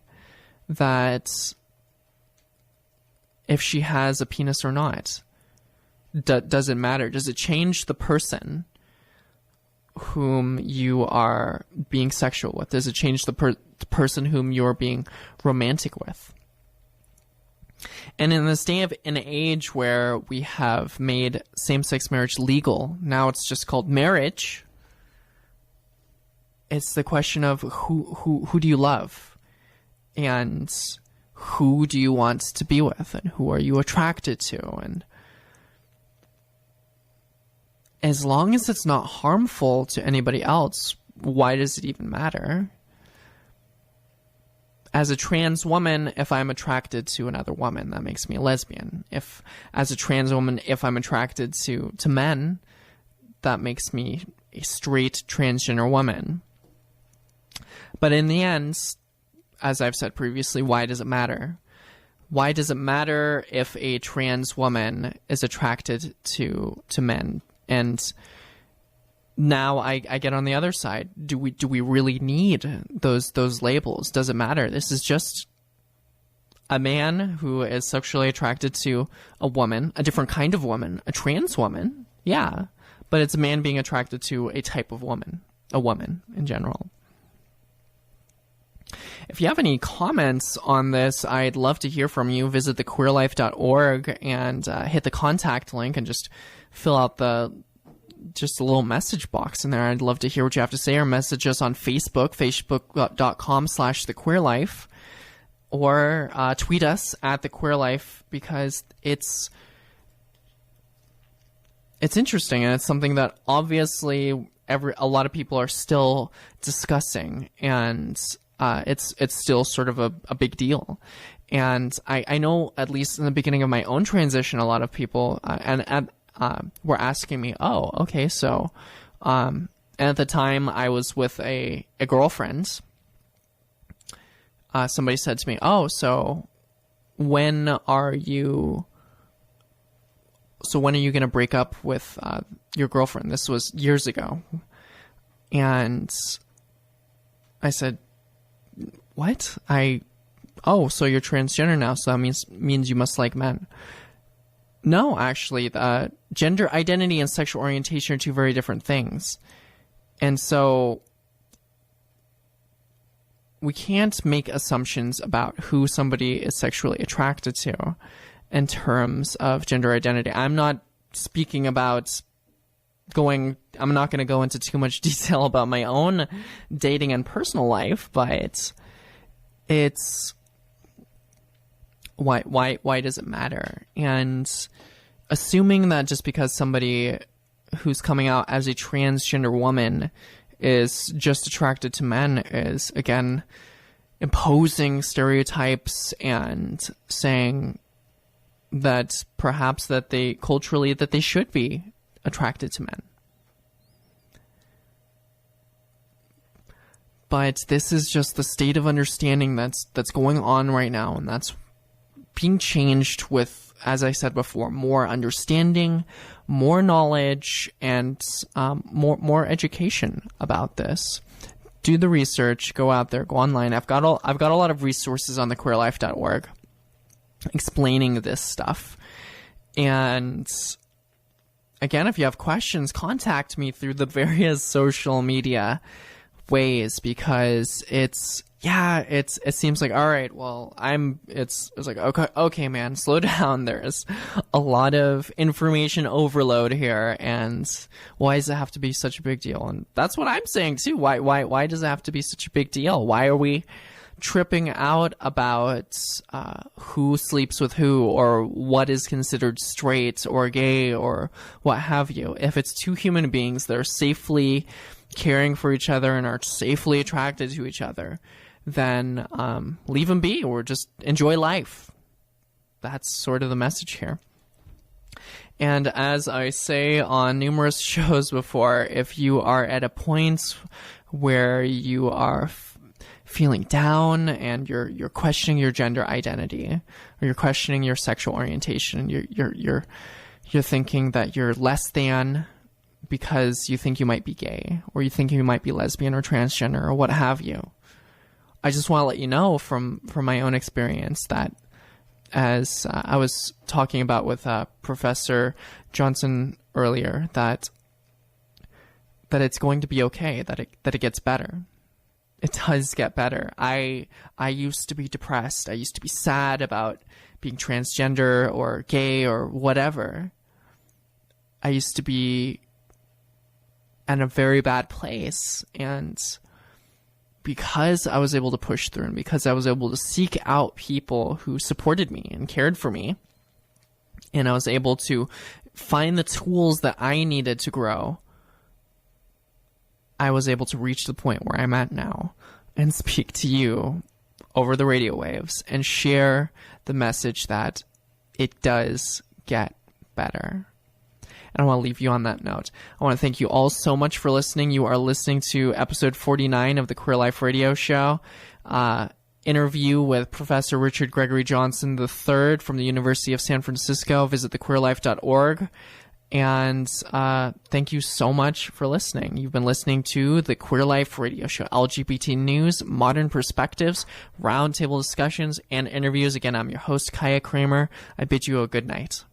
that if she has a penis or not, does it matter? Does it change the person whom you are being sexual with? Does it change the person whom you're being romantic with? And in this day of an age where we have made same-sex marriage legal, now it's just called marriage. It's the question of who do you love, and who do you want to be with, and who are you attracted to, and as long as it's not harmful to anybody else, why does it even matter? As a trans woman, if I'm attracted to another woman, that makes me a lesbian. If, as a trans woman, if I'm attracted to men, that makes me a straight transgender woman. But in the end, as I've said previously, why does it matter? Why does it matter if a trans woman is attracted to men? And now I get on the other side. Do we really need those labels? Does it matter? This is just a man who is sexually attracted to a woman, a different kind of woman, a trans woman. Yeah, but it's a man being attracted to a type of woman, a woman in general. If you have any comments on this, I'd love to hear from you. Visit thequeerlife.org and hit the contact link and just fill out just a little message box in there. I'd love to hear what you have to say, or message us on Facebook, facebook.com/thequeerlife, or tweet us at thequeerlife, because it's interesting, and it's something that obviously a lot of people are still discussing, and it's still sort of a big deal. And I know, at least in the beginning of my own transition, a lot of people were asking me, oh, okay, so and at the time I was with a girlfriend. Somebody said to me, oh, so when are you going to break up with your girlfriend? This was years ago. And I said, what? So you're transgender now, so that means you must like men. No, actually, gender identity and sexual orientation are two very different things. And so we can't make assumptions about who somebody is sexually attracted to in terms of gender identity. I'm not speaking about I'm not going to go into too much detail about my own dating and personal life, but it's why does it matter? And assuming that just because somebody who's coming out as a transgender woman is just attracted to men is, again, imposing stereotypes and saying that perhaps that they culturally that they should be attracted to men. But this is just the state of understanding that's going on right now, and that's being changed with, as I said before, more understanding, more knowledge, and more education about this. Do the research, go out there, go online. I've got a lot of resources on thequeerlife.org explaining this stuff. And again, if you have questions, contact me through the various social media ways, because it seems like, all right, well, it's like, okay, man, slow down. There's a lot of information overload here, and why does it have to be such a big deal? And that's what I'm saying too. Why does it have to be such a big deal? Why are we tripping out about who sleeps with who, or what is considered straight or gay or what have you? If it's two human beings that are safely caring for each other and are safely attracted to each other, then leave them be, or just enjoy life. that's sort of the message here. And as I say on numerous shows before, if you are at a point where you are feeling down and you're questioning your gender identity, or you're questioning your sexual orientation, you're thinking that you're less than because you think you might be gay, or you think you might be lesbian or transgender or what have you, I just want to let you know from my own experience that, as I was talking about with Professor Johnson earlier, that it's going to be okay, that it gets better. It does get better. I used to be depressed. I used to be sad about being transgender or gay or whatever. I used to be in a very bad place, and because I was able to push through, and because I was able to seek out people who supported me and cared for me, and I was able to find the tools that I needed to grow, I was able to reach the point where I'm at now and speak to you over the radio waves and share the message that it does get better. And I want to leave you on that note. I want to thank you all so much for listening. You are listening to episode 49 of the Queer Life Radio Show. Interview with Professor Richard Greggory Johnson III from the University of San Francisco. Visit thequeerlife.org. And thank you so much for listening. You've been listening to the Queer Life Radio Show, LGBT news, modern perspectives, roundtable discussions, and interviews. Again, I'm your host, Kaya Kramer. I bid you a good night.